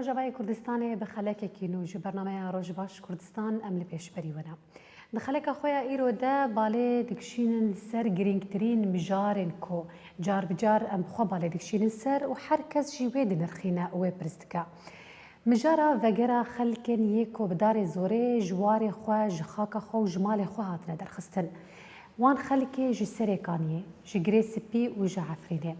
روجاوای کردستان بخلک کینو جو برنامه روج باش کردستان امل پیش بریونه. دخلک خویا ایرو ده باله دکشینن سر گرینگترین مجارن کو جار بجار ام خو باله دکشینن سر و هر کس جیوه دنرخینه و پرستکا. مجارا وگرا خلکن یکو بدار زوره جوار خو جخاک خو جمال خو هاتنه درخستن. وان خلکی جسر کانیه جگری سپی و جعفرینه.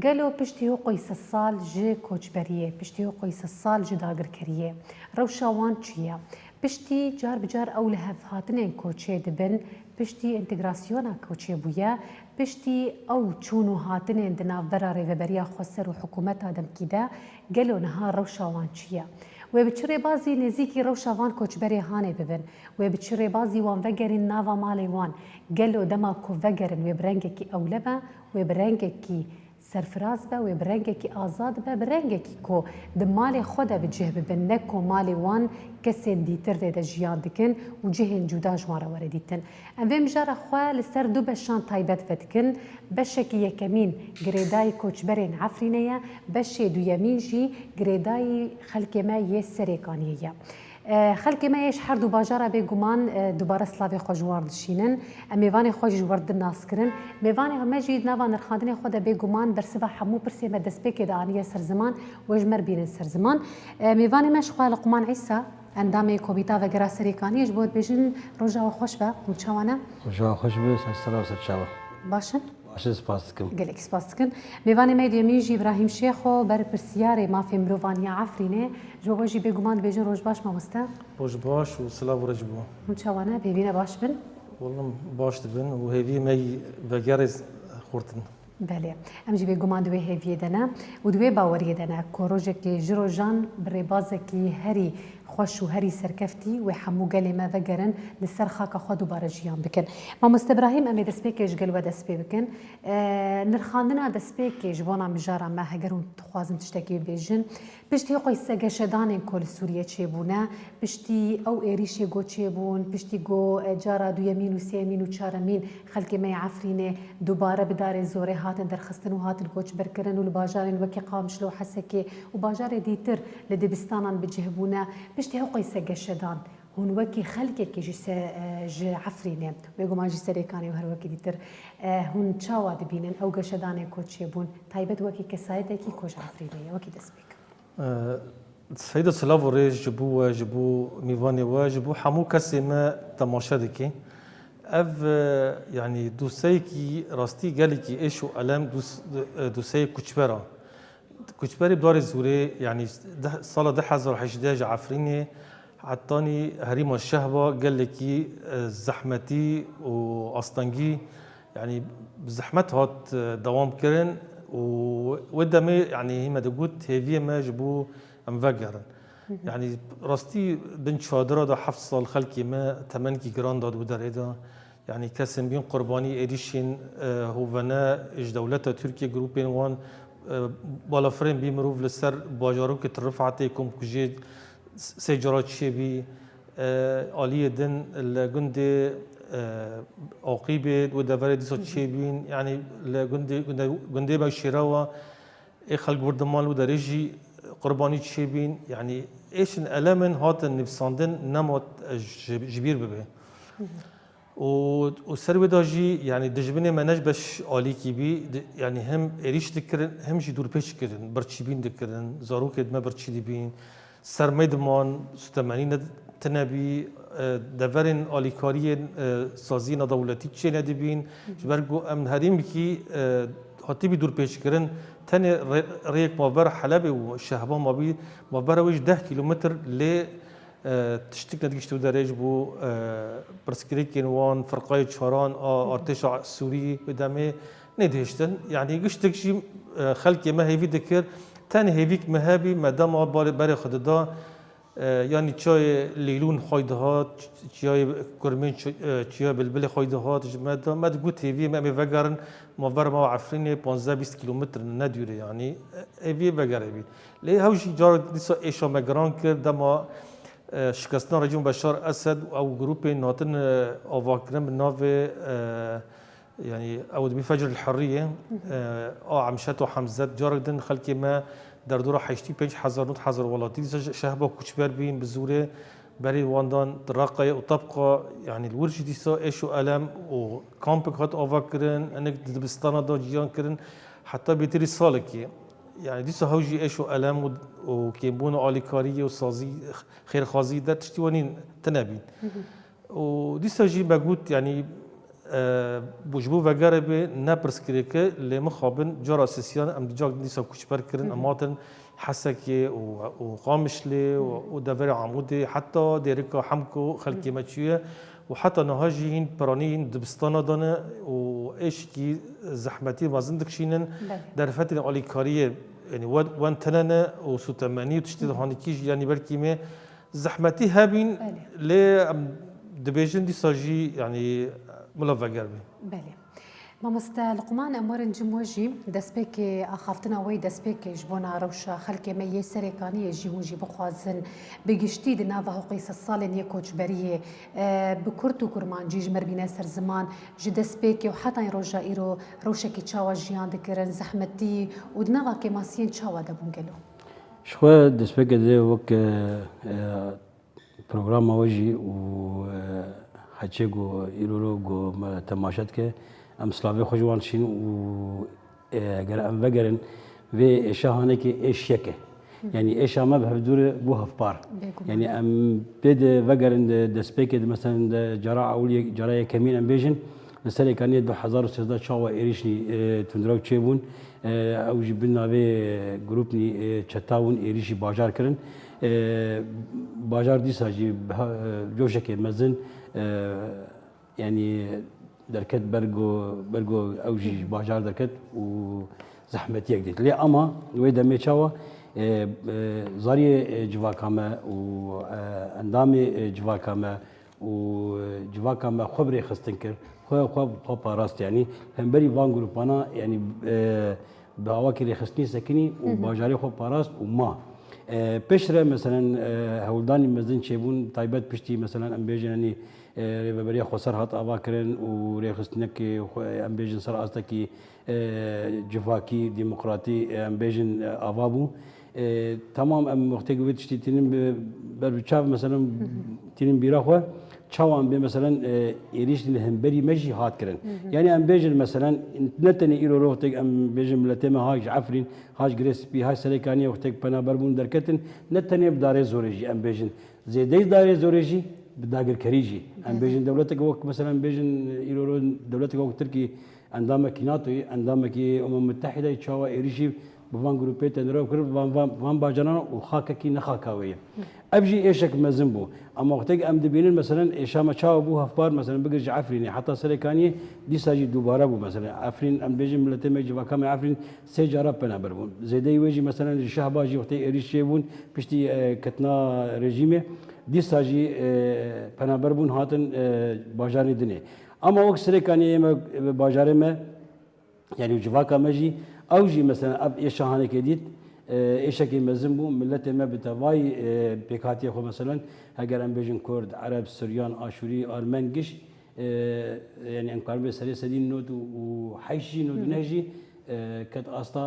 قالوا بشتيو قيس الصال جي كوچبريه بشتيو قيس الصال جي داگر كريه روشا وان چيا بشتي جار بجار اولها هاتنين كوچي دبن بشتي انتغراسيونا كوچي بويا بشتي او چونو هاتنين دنا براري وبريا خسر وحكومت ادم كده قالوا نهار روشا وان چيا وبتشري بازي نزيكي روشا وان كوچبري هاني ببن وبتشري بازي وان وگرين نافا مالي وان قالوا دما كو وگرن وبرنگكي اولبا وبرنگكي سرفراز به و برنگکی آزاد به برنگکی کو دمال خود بجه ببنک و مال وان کسی دیتر ده جیان دکن و جهن جدا جواره وردیتن. ام ویم جار خواه لسر دو بشان تایبت فتکن بشکی یکمین گریدای کوچبرین عفرینه بشی دو یمین جی گریدای خلک ما یه سریکانیه. خلک ما یش هر دو باجارا به گمان دوباره سلاوی خوشوار دشینن میوان خوش ورد ناس کرن میوان هم جید نوان رخاندن خود به گمان در سبا حمو پرسی مدرسه که دانیه سرزمان وجمر بین سرزمان میوان مش خال قمان عیسی اندام کوبیتا و گراسری کانیش بود بیشن روزا خوش به مچوانه روزا خوش به سلام سرچاوا باشن باشه سپاس کن گلک سپاس کن میوان میدیمیجی ابراهیم شیخو بر پرسیار مافی مروانی عفرینه جوجی به گمان بیشن روز باش مامسته روز باش و سلام ورجبو مچوانه ببینه باش بن والله باش تبن و هذي مي وجرز خورتن بله امجی به گمان دوی هیوی دنا و دوی باوری دنا کوروجه کی جرو جان بربازه کی هری خوش و هری سرکفتی و حمو گلی ما وگرن لسر خاک خود دوباره جیان بکن ما مستبراهیم امی دسپیکش گل و دسپی بکن نرخاندنا دسپیکش بونا مجارا ما هگرون تخوازم تشتکی بیجن پشتی قیسه گشدان کل سوریه چه بونه پشتی او ایریش گو چه بون پشتی گو جارا دو یمین و سی یمین و چهار یمین خلک ما عفرینه دوباره بدار زوره هاتن درخستن و هاتن کوچ برکرن و لباجارن وکی قامشلو حسکی و باجار دیتر لدبستانان بجهبونه بشتي هو قيسة جشدان هون وكي خلقك جي عفرينه ويقوم اجي سريكاني وهر وكي ديتر هون تشاوا دبينن او جشدان كوتشيبون تايبت وكي كسايدكي كوش عفرينه وكي دسبيك سيدة سلافوري جبو ميفاني وجبو حمو كسي ما تماشا دكي اف يعني دوسيكي راستي قالكي ايشو الم دوسي كوتشبرا كوتشبري بدار الزوري يعني صالة 2011 عفريني عطاني هريم الشهبة قال لك زحمتي وأسطنجي يعني بزحمت هات دوام كرن ودمي يعني هما دقوت هيفيه ما جبو مفجرن يعني راستي بنت شادرة دا حفصة الخلقي ما 8 جران داد ودريدا يعني كاسم بين قرباني اديشين هوفنا اج دولتها تركيا جروبين وان بالافرين بيمروف لسر باجاروك ترفعتي كم كجيد سجارات شبي آلية دن الجندي عقيبة ودفرة ديسات شبين يعني الجندي بشراوة خلق بردمال ودرجي قرباني شبين يعني ايش الألمن هات النفساندن نمط جبير ببه والسروي داجي يعني دجبني ما نجبش عليك بي يعني هم إريش ذكرن هم جي دور بيش كرن برتشبين ذكرن زاروك ما برتشي بين سرميد مان 80 تنبي دفرن عليكاري سازين دولتي تشين دبين جبرجو أمن هريم كي هاتي بدور بيش كرن تاني ريك مابر حلب والشهبان مابر ويش 10 كيلومتر ل تشتكنا دقيقة درج بو برسكريت كينوان فرقاية شهران ارتش سوري بدمه ندهشتن يعني قشتك شيء خلق ما هيفي ذكر تاني هيفيك مهابي مادام باري خددا يعني تشاي ليلون خايدهات تشاي كرمين تشاي بلبل خايدهات مادام ما تقول هيفي ما بفجرن ما بر ما عفريني 15-20 كيلومتر نديره يعني هيفي بجر هيفي ليه هوش جار ديسا إيشا مجران كر دما شکستن رژیم بشار اسد او گروپ ناتن آواکرم ناو يعني او بفجر الحريه عمشت و حمزه جاردن خلقي ما در دورا 85,000 نوت حزر ولاتی دیسا شهبا کوچبر بین بزوره برای واندان رقای و طبقه يعني الورش دیسا ایش و علم و کامپک هات آوا کرن انک دبستانا دا جیان کرن حتی بیتری سال کی يعني دیسا هوجی ایش و علم و کیمبون آلیکاری و سازی خیرخوازی در تشتیوانین تنبین و دیسا جی بگوت يعني بوجبو وگره به نپرس کرده که لیم خوابن جرا سیسیان ام دیجاک دیسا کوچبر کرن اماتن حسكي وقامشلي ودفر عمودي حتى ديريكا حمكو خلكي ماتشيه وحتى نهاجين برانين دبستانا دانا وايش كي زحمتي ما زندك شينن در فتره اليكاريه يعني وان تنانا وسوتماني وتشتي هانيكيج يعني بركي ما زحمتي هابين لي دبيجن دي ساجي يعني ملفا قربي بله مامستا لقمان امور جموجي دسبك اخافتنا وي دسبك جبونا روشا خلك ما يسركاني جيونجي بخوازن بگشتي دنا و قيس الصالن يكوچبريه بكرتو كرمان جيج مربينا سر زمان جدسبك وحتى روجا ايرو روشكي تشاوا جيان دكرن زحمتي ودنا كماسين تشاوا دبونجلو شوية دسبك ده وك برنامج وجي و حچيگو ايرو گو تماشات که ام سلاوی خوشوان شین و اگر ام وگرن و شهانه که اشیکه يعني ايش ما بهدور بوها فبار يعني ام بيد وگرن دسبيك مثلا جراء اولي جراء كمين ام بيجن لسالي كان يد بحزار وسيزدا شاوا ايريشني تندراو تشيبون او جبنا به جروبني تشتاون ايريشي باجار كرن باجار دي ساجي جوشك مزن يعني دركت برجو اوجي باجار دركت وزحمتي جديد لي اما ويدا ميتشاوا زاري جواكاما واندامي جواكاما وجواكاما خبري خستنكر خو باراست يعني هم بري وان جروبانا يعني بهواكي خستني سكني وباجاري خو باراست وما بشره مثلا هولداني مزن شيبون طيبات بشتي مثلا ام بيجن يعني ريبريا خسر هات اباكرن وريخستنك ام بيجن سر استكي جفاكي ديمقراطي ام بيجن افابو تمام ام وقت قلت تنين بربشاف مثلا تنين بيراخوا تشاوان مثلا يريش لهم بري مجي هات كرن يعني ام بيجن مثلا نتني ايرو روحتك ام بيجن ملتما هاج عفرين هاج جريس بي هاي سليكانيه وقتك بنا بربون دركتن نتني بداري زوريجي ام بيجن زي داري زوريجي بداقر كريجي ام بيجن دولتك وقت مثلا بيجن ايرو دولتك وقت تركي عندما كيناتو عندما كي متحده تشاوا ايريشي بفان جروبيت نرو كرب فان باجانا وخاككي نخاكاويه ابجي ايشك مزنبو اما وقتك ام دبينين مثلا ايشاما تشاو بو هفبار مثلا بقرج عفرين حتى سليكانيه دي ساجي دوباره بو مثلا عفرين ام بيجي ملتي ميجي وكام عفرين سيجاره بنا بربون زيدي ويجي مثلا الشهباجي وقت ايريش شيبون بشتي كتنا ريجيمي دي ساجي بنا بربون هاتن باجاني دني اما وقت سليكانيه باجاري ما يعني جواكا مجي اوجي مثلا اب ايشهانه كديت ايشكي مزنبو ملت ما بتواي بيكاتي خو مثلا اگر ام بيجن كرد عرب سوريان اشوري ارمن قش يعني انقار بسري سدين نود وحيشي نود نهجي كت استا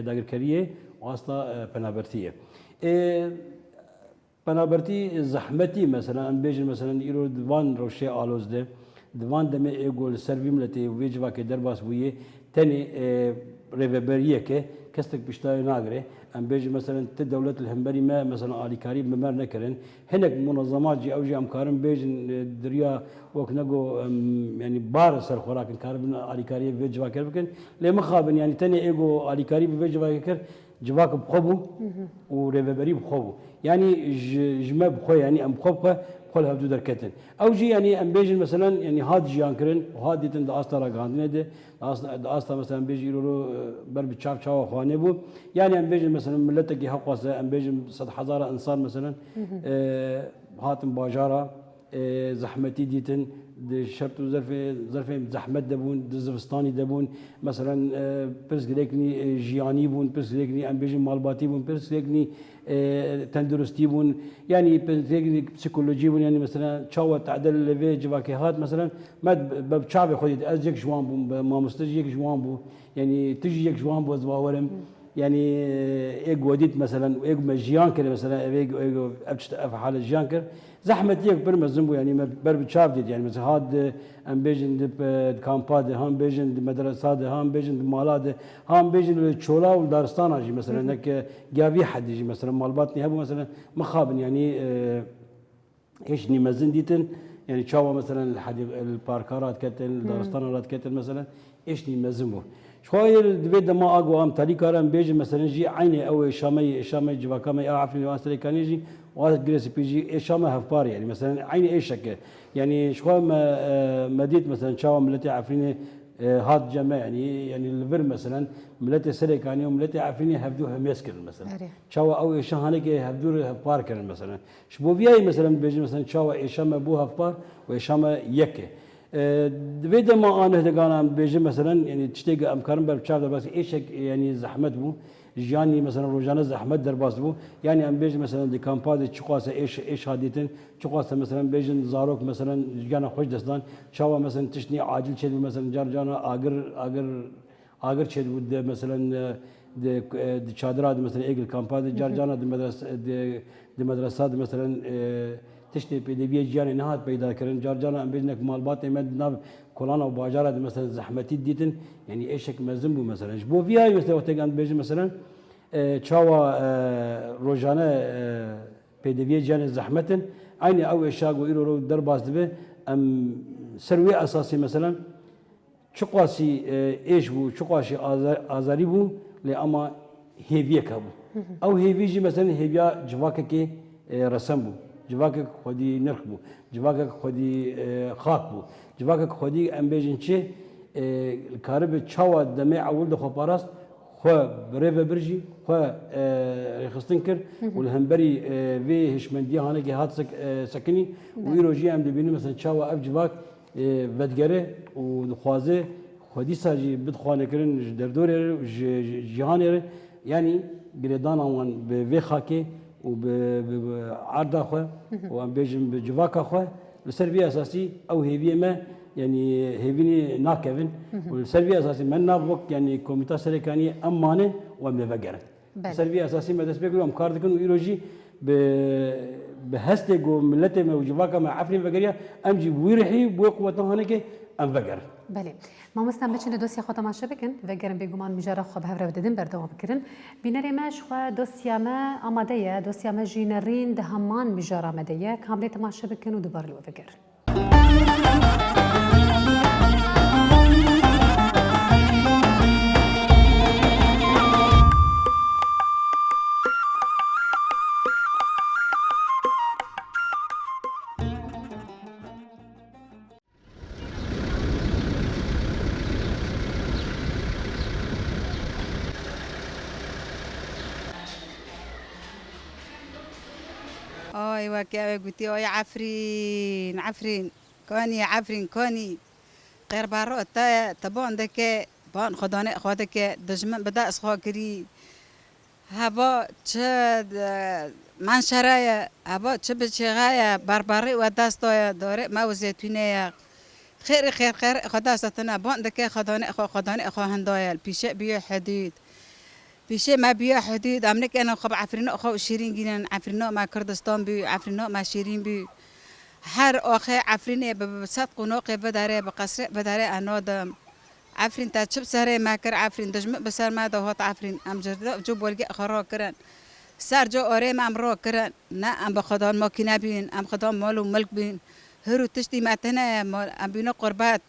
داغر كريه واستا بنابرتيه بنابرتي زحمتي مثلا ام بيجن مثلا يرو دوان روشي الوز ده دوان دم ايغول سربي ملتي ويجوا كدرباس بويه تاني ريفبريه كستك بشتاي ناغري ام بيجي مثلا الدولة الهمبري ما مثلا علي كريم ممر نكرن هناك منظمات جي او جي امكارن بيجن دريا وكنغو يعني بار سر خوراك كاربن علي كريم بيجوا كربكن لما خابن يعني تاني ايغو علي كريم بيجوا كر جواك بخبو وريفبري بخبو يعني جمع بخو يعني ام بخبو كل هذول دركتن او جي يعني ام بيجن مثلا يعني هاد جيان كرن وهاد ديتن دا استا راغاندنه ده استا مثلا بيجي يرو بر بتشاف شاو خوانه بو يعني ام بيجن مثلا ملتك حقوس ام بيجن 100,000 انسان مثلا هاتم باجارا زحمتي ديتن شرط ظرف زحمت دبون دزفستاني دبون مثلا برسلكني جياني بون برسلكني ام بيجن مالباتي بون برسلكني تندرستي بون يعني برسلكني بسيكولوجي بون يعني مثلا تشاو تعدل في جواكيهات مثلا ما بتشابه خدي ازيك جوان بو ما مستجيك جوان بو يعني تجي يك جوان بو زواورم يعني ايج وديت مثلا وايج مجيان كده مثلا ايج ابتشت في حال جيان كر زحمه يك برمزمبو يعني بر بتشاف ديت يعني مثلا هاد ام بيجن دي كامباد هام بيجن دي مدرسه هام بيجن دي مالاد هام بيجن تشولا ودارستان اجي مثلا انك جابي حد يجي مثلا مالباتني هبو مثلا مخابن يعني ايش نمزن ديتن يعني تشاوا مثلا الحديقه الباركارات كتل دارستانات كتل مثلا ايش نمزمو شويه دبيت ما اقوى ام تاريخ ارم بيجي مثلا جي عيني او شامي جواكامي عارفني واسري كان يجي وهذا جريس بيجي شامي هفبار يعني مثلا عيني ايش شكل يعني شويه ما مديت مثلا شاوا ملتي عارفيني هاد جماعة يعني الفير مثلا ملتي سريكاني وملتي عارفيني هبدوها مسكن مثلا شاوا او ايش هانيك هبدو باركر مثلا شبو فياي مثلا بيجي مثلا شاوا ايش ما ابوها بار وايش ما يكه دبيت ما انا هدقانا بيجي مثلا يعني تشتيق امكارن برشاف بس ايش يعني زحمت بو جاني مثلا روجانا زحمت درباس بو يعني ام بيجي مثلا دي كامباد تشقاسه ايش هاديتن تشقاسه مثلا بيجن زاروك مثلا جانا خوش دستان شاوا مثلا تشني عاجل شد مثلا جانا اگر شد ود مثلا دي شادرات مثلا ايجل كامباد جانا دي مدرسات مثلا تشتي بي جاني نهات پیدا کردن جانا ام بيجنك مالبات مد ناب كولانا وباجارات مثلا زحمتي ديتن يعني ايشك مزن بو مثلا بو في اي مثلا وقت كان بيجي مثلا تشاوا روجانا بيدوي جان زحمتن عيني او اشاق ويرو درباز دبه ام سروي اساسي مثلا شقاسي ايش بو شقاسي ازاري بو لاما هيفيا كابو او هيفيجي مثلا هيفيا جواكك رسم بو جواكك خودي نرخ بو جواكك خودي خاك بو جواكك خودي ام بيجن چه الكارب تشاوا دمي اول دخو باراست خو بريفا برجي خو رخصتن كر والهمبري في هشمندي هانكي هات سكني ويروجي ام دبيني مثلا تشاوا اف جواك ودگره ودخوازه خودی ساجی بدخوانه کرن دردور جهان يعني گردان آن به خاکی و به عرض خو و ام بیشم به جواک خو السربية أساسي أو هيفي ما يعني هيفيني ناكفن والسربية أساسي من نابوك يعني كوميتا سريكانية أمانة ومبغرة السربية أساسي ما تسبقوا أم كاردكن ويروجي بهستي جو ملته ما وجواكا ما عفري بغريا أمجي ويرحي بوقوة هناك أم بغر بله ما مستم بچین دوسیا خود تماشا بکن و گرم بگومان میجاره خواب هفره بدن بردوام بکرن بینری ماش خو دوسیا ما آماده یا دوسیا ما جینرین ده همان میجاره آماده یا کاملی تماشا بکن و دوباره لو بگر ايوه كي قلتي يا عفرين عفرين كوني عفرين كوني غير بارو تبون دك بان خدانه خودك دجمن بدا اسخو كري هبا تشد من شرايا هبا تشبش غايا بارباري وداستو دوري ما وزيتونه خير خير خير خداستنا بان دك خدانه اخو هندايا بيشه بيو حديد بشيء ما بيا حدود أمريكا أنا خب عفرنا أخو شيرين جينا عفرنا مع كردستان بي عفرنا مع شيرين بي حر أخي عفرنا بصدق ونوقي بداره بقصر بداره أنا دم عفرين تشوف سهرة ما كر عفرين دجم بسر ما دهوت عفرين أم جرد جوب والجي خرا كرن سر جو أوري ما أمرو كرن نا أم بخدان ما كنا بين أم خدان مالو ملك بين هرو تشتي معتنا مال أم بينا قربات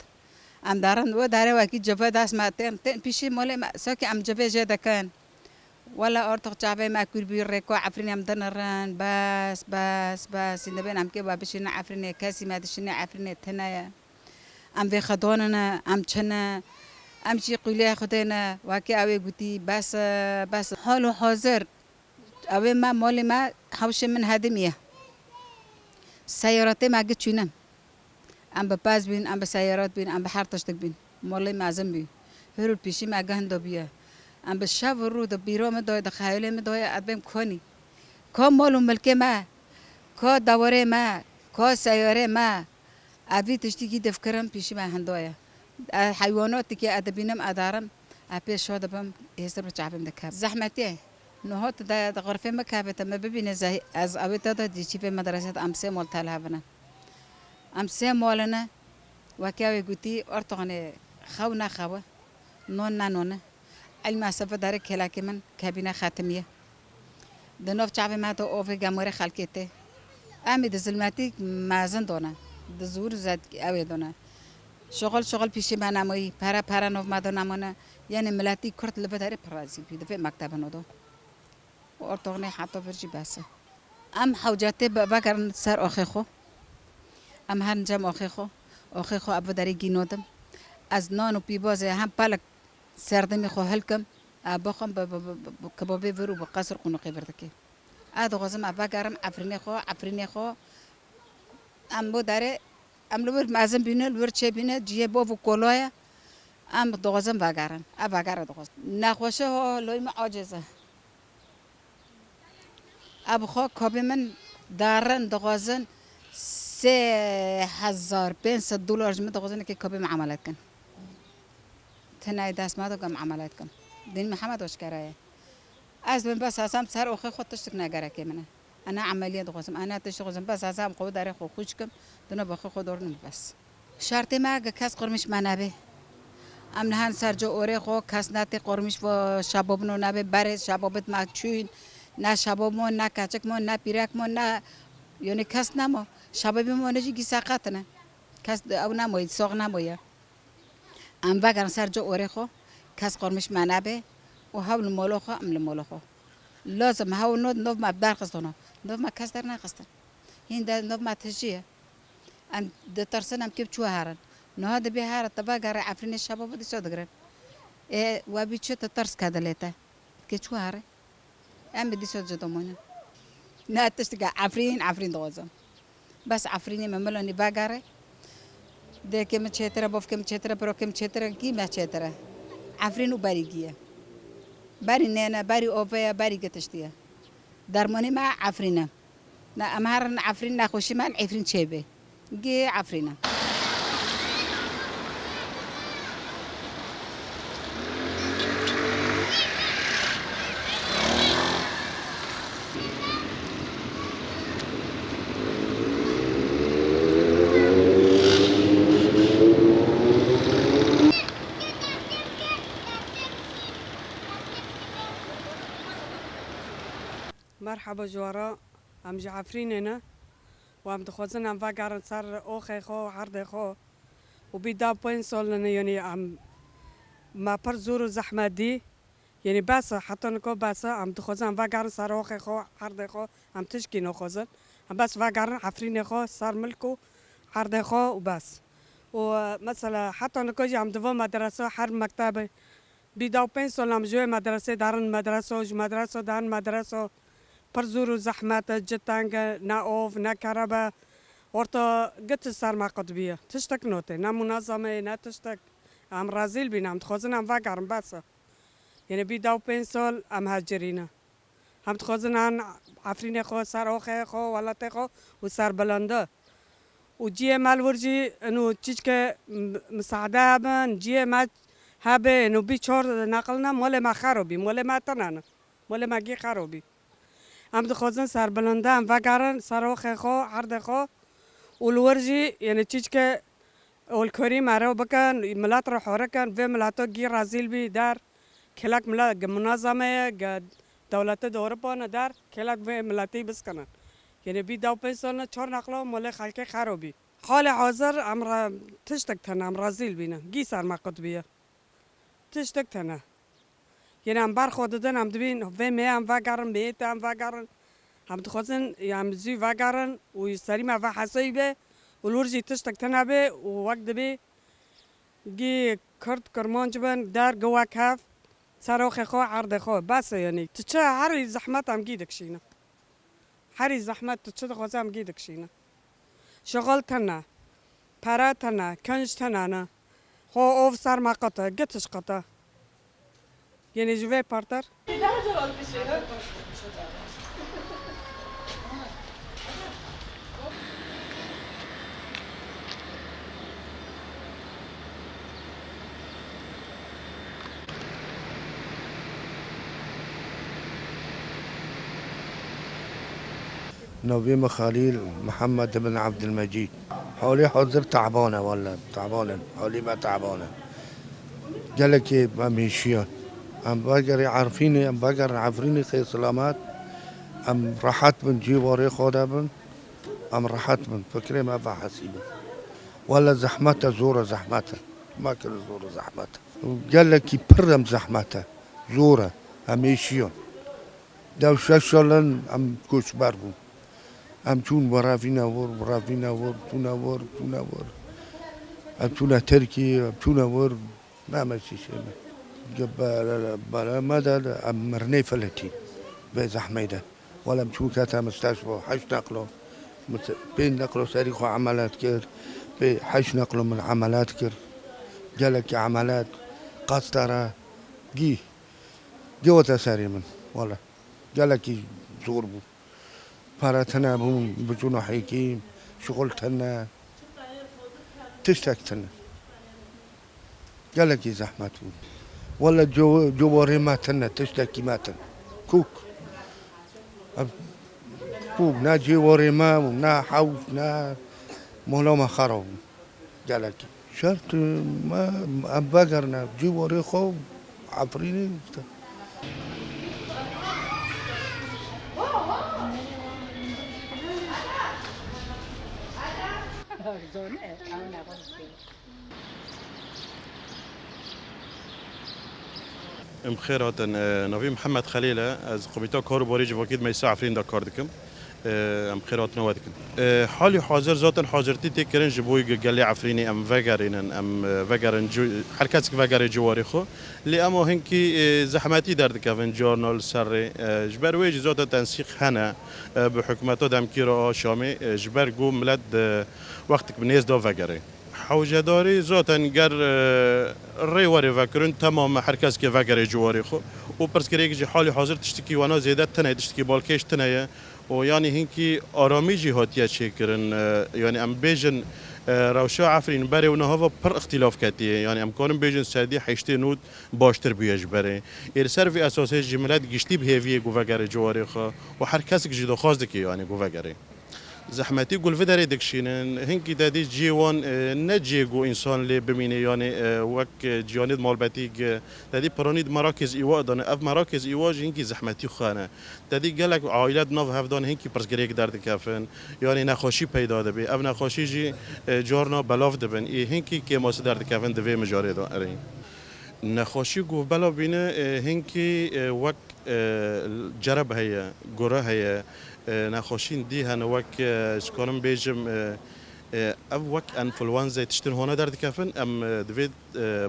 أم دارن وداره وكي جفا داس معتن بيشي مالي ما ساكي أم جفا جدا كان ولا أرتق جابي ما كل بيركوا عفرين أم دنران بس إن بين أم كبا بشينا عفرين كاسي ما دشنا عفرين تنايا أم في خدوننا أم شنا أم شي قليا خدينا وكي أوي قتي بس حالو حاضر أوي ما مالي ما حوش من هدمية سياراتي ما قد شنم أم بباز بين أم بسيارات بين أم بحرتشتك بين مالي ما زنبي هرو بيشي ما جهندو بيا أم بالشاف الرود بيرو مدوي دخايله مدوي أدبم كوني كم مالو ملكي ما كا دوره ما كا سياره ما أبي تشتكي دفكرم بيشي ما هندويا حيوانات كي أدبينم أدارم أبي شو دبم يسرب تعبم دكاب زحمتي نهوت دا غرفة مكابة ما ببين زي از أبي تدا دي في مدرسة أمسي مول تلهبنا أمسي مولنا وكاوي قتي أرتغني خونا خوة نونا نونا علم سبب دارك هلا كمان كابينة خاتمية دنوف تعبي ما تو أوفي جامورة خالكته أمي دزلماتي ما زندونا دزور زاد أوي دونا شغل پیشی من نمایی پرا نو مادر نمونه یعنی ملاتی کرد لبداره پرازی بیده في مکتب نودو و ارتقنی حتی فرجی بسه ام حوجاته بگرن سر آخیخو ام هنجام آخیخو ابوداری گینودم از نان و پیبازه هم پلک سردمی خو هلکم بخم کبابی ورو بقصر قنقی وردکی اد غزم ابگرم عفرینی خو ام بوداره ام لور مازن بینه لور چه بینه جیه باو کلایا ام دوغزم وگرن وگره دوغز نخوشه ها لویم عاجزه اب خو کابی من دارن دوغزن $3,500 جمع دوغزن که کابی معاملات کن تنای دست ما دوغم معاملات کن دین محمد وش کرایه از من بس هستم سر آخه خود تشتک نگره که منه أنا عملية غزم أنا تشتغل بس عزام قوي داري خو خوشكم دنا بخو خدورن بس شرطي ما كاس قرمش ما نبي أمن هان سرجو أوري خو كاس ناتي قرمش و شبابنو نبي برز شبابت ما تشين نا شبابمون نا كاتكمون نا بيركمون نا يعني كاس نمو شبابمون نجي جساقتنا كاس أو نموي ساق نمويا أم بقى سرجو أوري خو كاس قرمش ما نبي وهاول المولوخو أم المولوخو لازم هاو نوف ما بدار قصدنا نوف ما كسر ناقصنا هين ده نوف ما تجيه أم ده ترسنا كيف شو هارن نهاد بهار تبا قرا عفرين الشباب بدي صدقرن إيه وابيتشو تترس كذا ليته كيف شو هارن أم بدي صدق دومنا ناتشتغل عفرين دوزم بس عفريني مملوني باقرا ده كم تشتري بوف كم تشتري برو كم تشتري كي ما تشتري عفرين وباريجيه باري نانا باري أوفيا باري قتشتيا درموني مع عفرينا نا أمهرن عفرينا خوشي مان عفرين شيبه جي عفرينا مرحبا جوارا ام جعفريننا وام دخوزن ام فقارن صار اوخي خو عرض خو وبيدا بوين سولنا يعني ام ما برزور زحمة دي يعني بس حتى نكو بس ام دخوزن ام فقارن صار اوخي خو عرض خو ام تشكي نخوزن ام بس فقارن عفريني خو صار ملكو عرض خو وبس ومثلا حتى نكو جي ام دفو مدرسة حر مكتبة بيدا بوين سولنا ام جوي مدرسة دارن مدرسة دارن مدرسة برزور زحمات جتانج نا أوف نا كهرباء ورتا قت صار ما قطبية تشتك نوتي نا منظمة نا تشتك ام رازيل بينا ام تخوزن ام فاقرم بس يعني بيداو بينسول ام هاجرينا ام تخوزن عن عفريني خو صار اوخي خو ولاتي خو وصار بلنده وجيه مال ورجي انو تشيك مساعدة بن جيه ما هابه انو بيشور نقلنا مولي ما خروبي مولي ما تنانا مولي ما جي خروبي ام دخوزن سر بلنده ام وگرن سراخ خو عرض خو والورجي يعني تشيك والكوري مرا بكن ملات رو حركن و ملاتو گي رازيل بي دار كلاك ملا منظمه دولت اروپا دار كلاك و ملاتي بس كنن يعني بي داو بيسون چور نقلو مول خلق خرابي حال حاضر امر تشتك تنا ام رازيل بينا گي سر ما قطبيه تشتك تنا يعني ام بار خوددن ام دبين و مي ام وگرن بيت ام وگرن هم دخوزن ام زي وگرن و سري ما حسيبه والورجي تشتك تنابه ووقت بي جي كرد كرمانج بن دار جوا كاف صاروخ خو عرض خو بس يعني تشا هاري زحمات ام جيدك شينا هاري زحمات تشا خوزا ام جيدك شينا شغل تنا برا تنا كنج تنا هو اوف صار ما قطع قتش قطع يعني جوي بارتر نويم خليل محمد بن عبد المجيد. حولي حضر تعبانة ولا تعبانة، حولي ما تعبانة. قالك ما مشيان. ام باگر عارفینی، ام باگر عفرینی خی سلامت، ام راحت من جیواری خدا بن، ام راحت من فکری ما بحثیبه. ولا زحمته زورة زحمته، ما كل زورة زحمته. قال لك يبرم زحمته زورة هميشيون. دو شاشلن ام كوش باربو. ام تون برافينا ور برافينا ور تونا ور تونا ور. ام تونا تركي ام تونا ور ما ماشي شيء. بلا مدى ام مرني فلتي بزحميده. ولا مشون كاتا مستشفى حش نقله بين نقله تاريخ عملات كير بحش نقله من عملات كير جالك عملات قسطرة جي جوة ساري من والله جالك زور بو بارتنا بهم بجونا حيكيم شغلتنا تشتكتنا جالك زحمة ولا جواري ماتنا تشتكي ماتن كوك كوك نا جواري ما ونا حوش نا مولا ما خرب جالك شرط ما أبغرنا جواري خو عفريني بخير هاتن نوی محمد خلیله از قبیتا کار باریج وکید میسا عفرین دا کار دکم ام بخير هاتن وادکن حالی حاضر ذاتن حاضرتی تکرن جبوی گلی عفرینی ام وگرینن ام وگرن هر کس که وگر جواری خو لی اما هنکی زحمتی در دکن جورنال سر جبر ویج ذات تنسیق هنه به حکومت دم کیرا شامی جبر گو ملد وقتی که بنیز دا وگره حوجداری ذاتن گر ریواری وکرن تمام هر کس که وگر جواری خو و پرسکری که حالی حاضر تشتکی وانا زیاده تنه تشتکی بالکش تنه و یعنی هنکی آرامی جهاتیه چیکرن یعنی ام بیجن روشا عفرین بره و نهوا پر اختلاف کتیه یعنی ام کارم بیجن سعدی حشتی نود باشتر بیاج بره سر وی اساسه جملت گشتی به هیوی گو وگر جواری خو و هر کس که جدا خواست کی یعنی گو وگره زحمتی گل في داری دکشینن هنگی دادی جیوان نجیگو انسان لی بمینه یعنی وک جیانید مالبتیگ دادی پرانید مراکز ایوا دانه اف مراکز ایوا هنگی زحمتی خانه دادی گلک عائلات نو هفدان هنگی پرسگریک درد کافن یعنی نخوشی پیدا دبی اف نخوشی جی جارنا بلاف دبن ای هنگی که ماس درد کافن دوی مجاری داره نخوشی گو بلا بینه هنگی وک جرب هیا گره هیا نخوشین دی هن وک شکارم بیجم او وک انفلوانزا تشتن هونه درد کفن ام دوید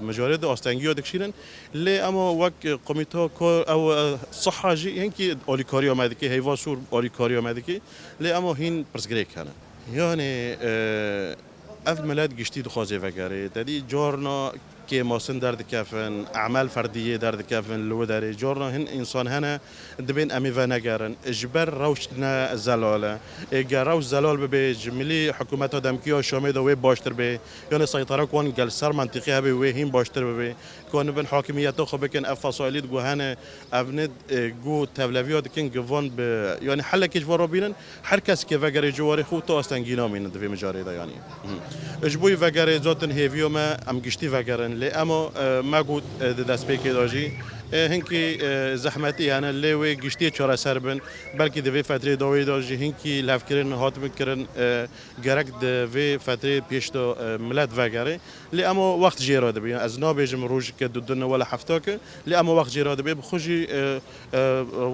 مجارد آستانگی دکشیرن لی اما وک قمیتا کار او صحه جی هنکی آلیکاری آمده که هیوا سور آلیکاری آمده که لی اما هین پرسگریک هنه یعنی اف ملت گشتی دخوازه وگره دادی جارنا که ماسن درد کفن اعمال فردیه درد کفن لو داره جارنا هن انسان هنه دبین امی و نگرن اجبر روشنا زلاله اگر روش زلال به جملی حکومت آدم کیا شامه دوی باشتر به یعنی سیطره کن گل سر منطقی هبی و هم باشتر به کن بن حاکمیت خو بکن افصایلید گو هنه افند گو تولویات کن گوان به یعنی حل کیش ورا بینن هر کس که وگر جواری خو تو استنگینا مین دوی مجاری دا یعنی اجبوی وگر ذاتن هیویو ما ام گشتی وگرن لی اما ما گود دست پیکی داجی هنکی زحمتی هنه لیوی گشتی چاره سر بن بلکه دوی فتره داوی داجی هنکی لفکرین هات بکرن گرک دوی فتره پیش دو ملت وگره لی اما وقت جیراده بی از نابیجم روز که دودن ولا هفته که لی اما وقت جیراده بی بخوشی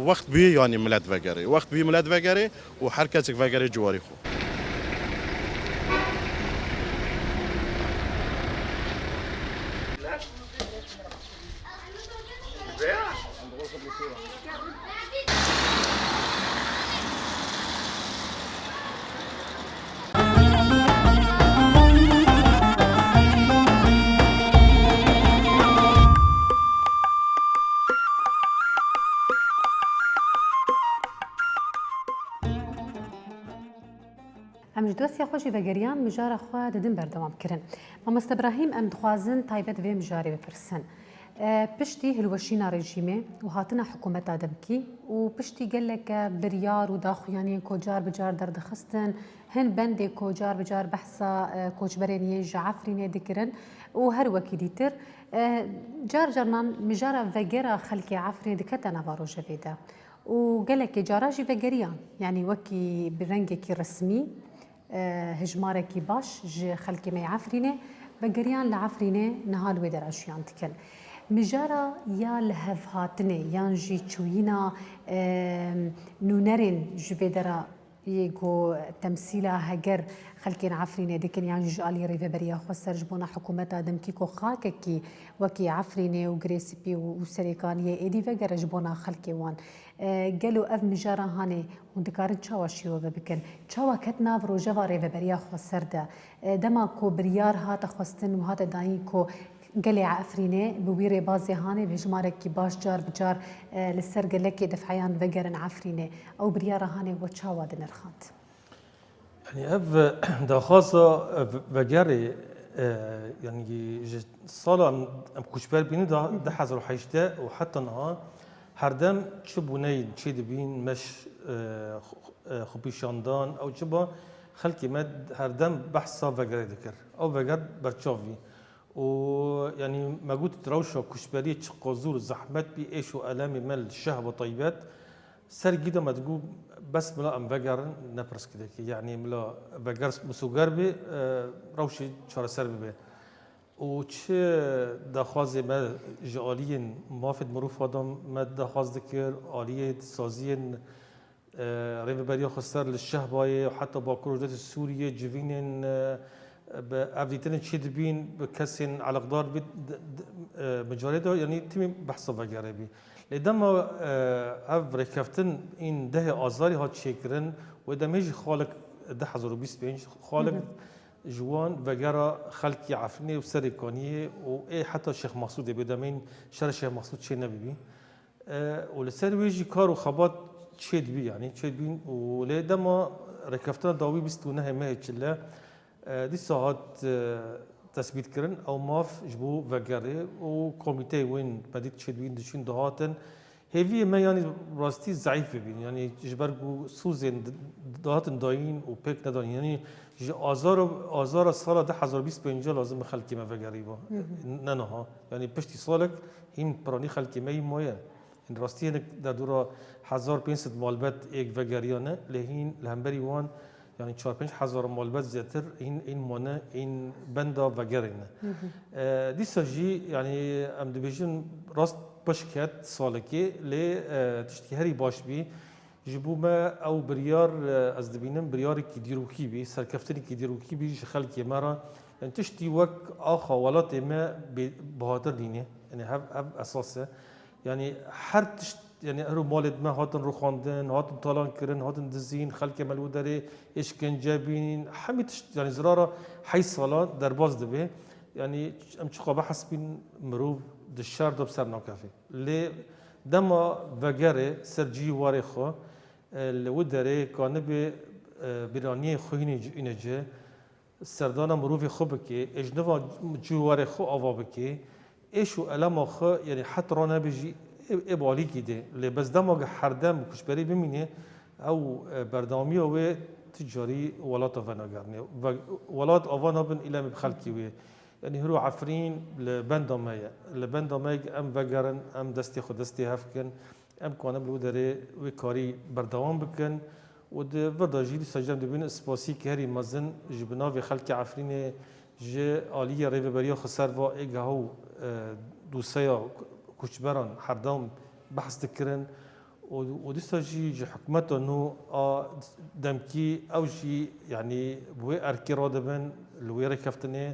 وقت بی یعنی ملت وگره وقت بی ملت وگره و هر کسی وگره جواری خو ام جدوسی خوشی وگریان مجار خوا ددن بردوام کرن. مامست ابراهیم ام دخوازن تایبت وی مجاری بپرسن. بشتي هلوشينا رژیمه و هاتنا حکومت آدمکی و پشتی گلک بریار و داخویانی کوجار بجار دردخستن هن بند کوجار بجار بحثا کوچبرینی جعفرینی دکرن و هر وکی دیتر جار جرنان مجارا وگرا خلق عفري دكتنا بارو جفيدا وقالك جاراجي وگريان يعني وكي برنجكي رسمي هجماركي باش جي خلقي مي عفرينه وگريان لعفرينه نهال ويدر اشيان تكن مجارا يا لهف هاتنه يانجي تشوينا نونرين جفيدرا يجو تمثيلها هجر خلكين عفرينه دكن يعني جالي ريفا بريا خسر جبونا حكومات ادم كيكو خاككي وكي عفرينه وغريسبي وسريكانيه ايدي فجر جبونا خلكي وان قالوا اف مجارا هاني وندكار تشاوا شيو بكن تشاوا كتنا بروجا ريفا بريا خسر دا دما كو بريار هات خستن وهات داين كو قالي عفرينه بويري بازي هاني بهجمارك كي باش جار بجار للسر قالك دفعيان بقرن عفرينه او بريارة هاني وتشاوا دنرخات يعني اف دا خاصة بقري يعني صالة ام كوشبال بيني دا حزر حيشتا وحتى نها هردم تشبوني تشيد بين مش خبيشاندان او تشبا خلقي مد هردم بحثا بقري ذكر او بقر برشافي ويعني ما قلت تروشة كشبرية قزور زحمت بي ايش والامي مال الشهب وطيبات سر جدا ما تقول بس ملا ام فجر نبرس كده يعني ملا فجر مسوجر بي روشي شهر سر بي وش دخواز ما جالين مافد مروف آدم ما دخواز ذكر آلية سازين ريف بريا خسر للشهباية وحتى باكروجات السورية جوينين بأفديتين تشيد بين بكسين على قدار بيت مجارده يعني تيمي بحث بجاربي لدما اف ركفتن این ده آزاری ها چکرن و دمیج خالق ده 2025 خالق جوان وگرا خلقی عفنی و سرکانیه و ای حتی شیخ مقصود بدمین شر شیخ مقصود چه نبی و لسر ویجی کار و خبات چید بی يعني چید بین و لدما ركفتن داوی 29 ماه چله دي ساعات تثبيت كرن او ماف جبو وگره و كوميتي وين بديت تشدوين دشين دهاتن هيفي ما يعني راستي ضعيف بين يعني جبرجو سوزن دهاتن داين و بيك ندان يعني آزار سال ده 2025 لازم خلقي ما وگري با ننها يعني پشتي سالك هين براني خلقي ما مايا ان راستي در دورا 1500 مالبت ايك وگريانه لهين لهمبري وان يعني 4-5 مالبات زياتر این مانه این بندا وگرینه دی ساجی يعني ام دبیجن راست باشکت سالکی لی تشتی هری باش بی جبو ما او بريار از دبینم بريار کی دیروکی بی سرکفتنی کی دیروکی بی خلقی مرا يعني تشتی وک آخا ولات ما بهادر دینه يعني هف اساسه يعني هر تشت يعني هرو مالد ما هاتن روخاندن هاتن طالان كرن هاتن دزين خلق ملودري اشكنجه بين حميت يعني زراره حي صلاه درباز دبه يعني ام تشقى بحث بين مروف دشار دب سر ناكافي لي دما وگره سرجي وارخو الودري كان به برانيه خويني انجه سردان مروف خوبكي اجنوا جوار خو اوابكي ايشو الما خو يعني حتى رانا بيجي ابالي كده اللي بس دماغ حردم كشبري بمينه او بردامي او تجاري ولات افناغرني ولات افنابن الى بخلكي وي يعني هرو عفرين لبندامي ام وگرن ام دستي خود دستي هفكن ام كانم لودري وكاري بردوام بكن ود وداجي سجم دبين اسباسي كهري مزن جبنا في خلك عفرين ج عاليه ريف بريا خسر وا اجهو دوسيا كوشبران حردام بحث تكرن وديسا جي حكمته انه دمكي او جي يعني بوي اركي رادبن الويري كفتني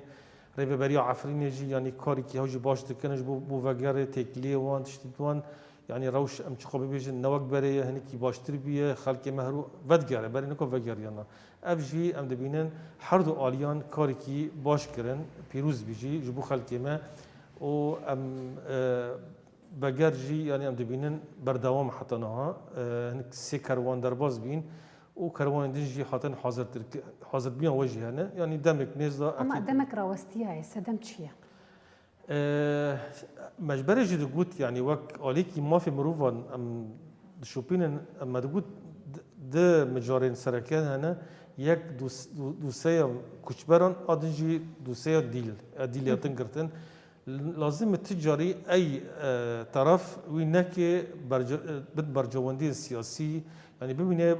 ريفي بريا عفرين جي يعني كاري كي هوجي باش تكنج بو وگره تكلي وان تشتوان يعني روش ام تشخو بيجن نوك بري هنيكي باش تربيه خلق مهرو ودگره بري نكو وگريانا اف جي ام دبينن حردو اليان كاري كي باش كرن بيروز بيجي جبو خلق ما و ام بگرجی يعني ام دبینن بردوام حتی نها هنک سه کروان درباز بین و کروان دنجی حتی حاضر بیان وجه هنه يعني دمك نزدا اما دمك راوستيها سدم چیه مجبر جد قلت يعني وك عليك ما في مروفان ام شوبين اما تقول ده مجارين سركان هنا يك دوسيا كشبران ادنجي دوسيا ديل يتنقرتن لازم التجاري اي طرف وينك برجواندي السياسي يعني ببينه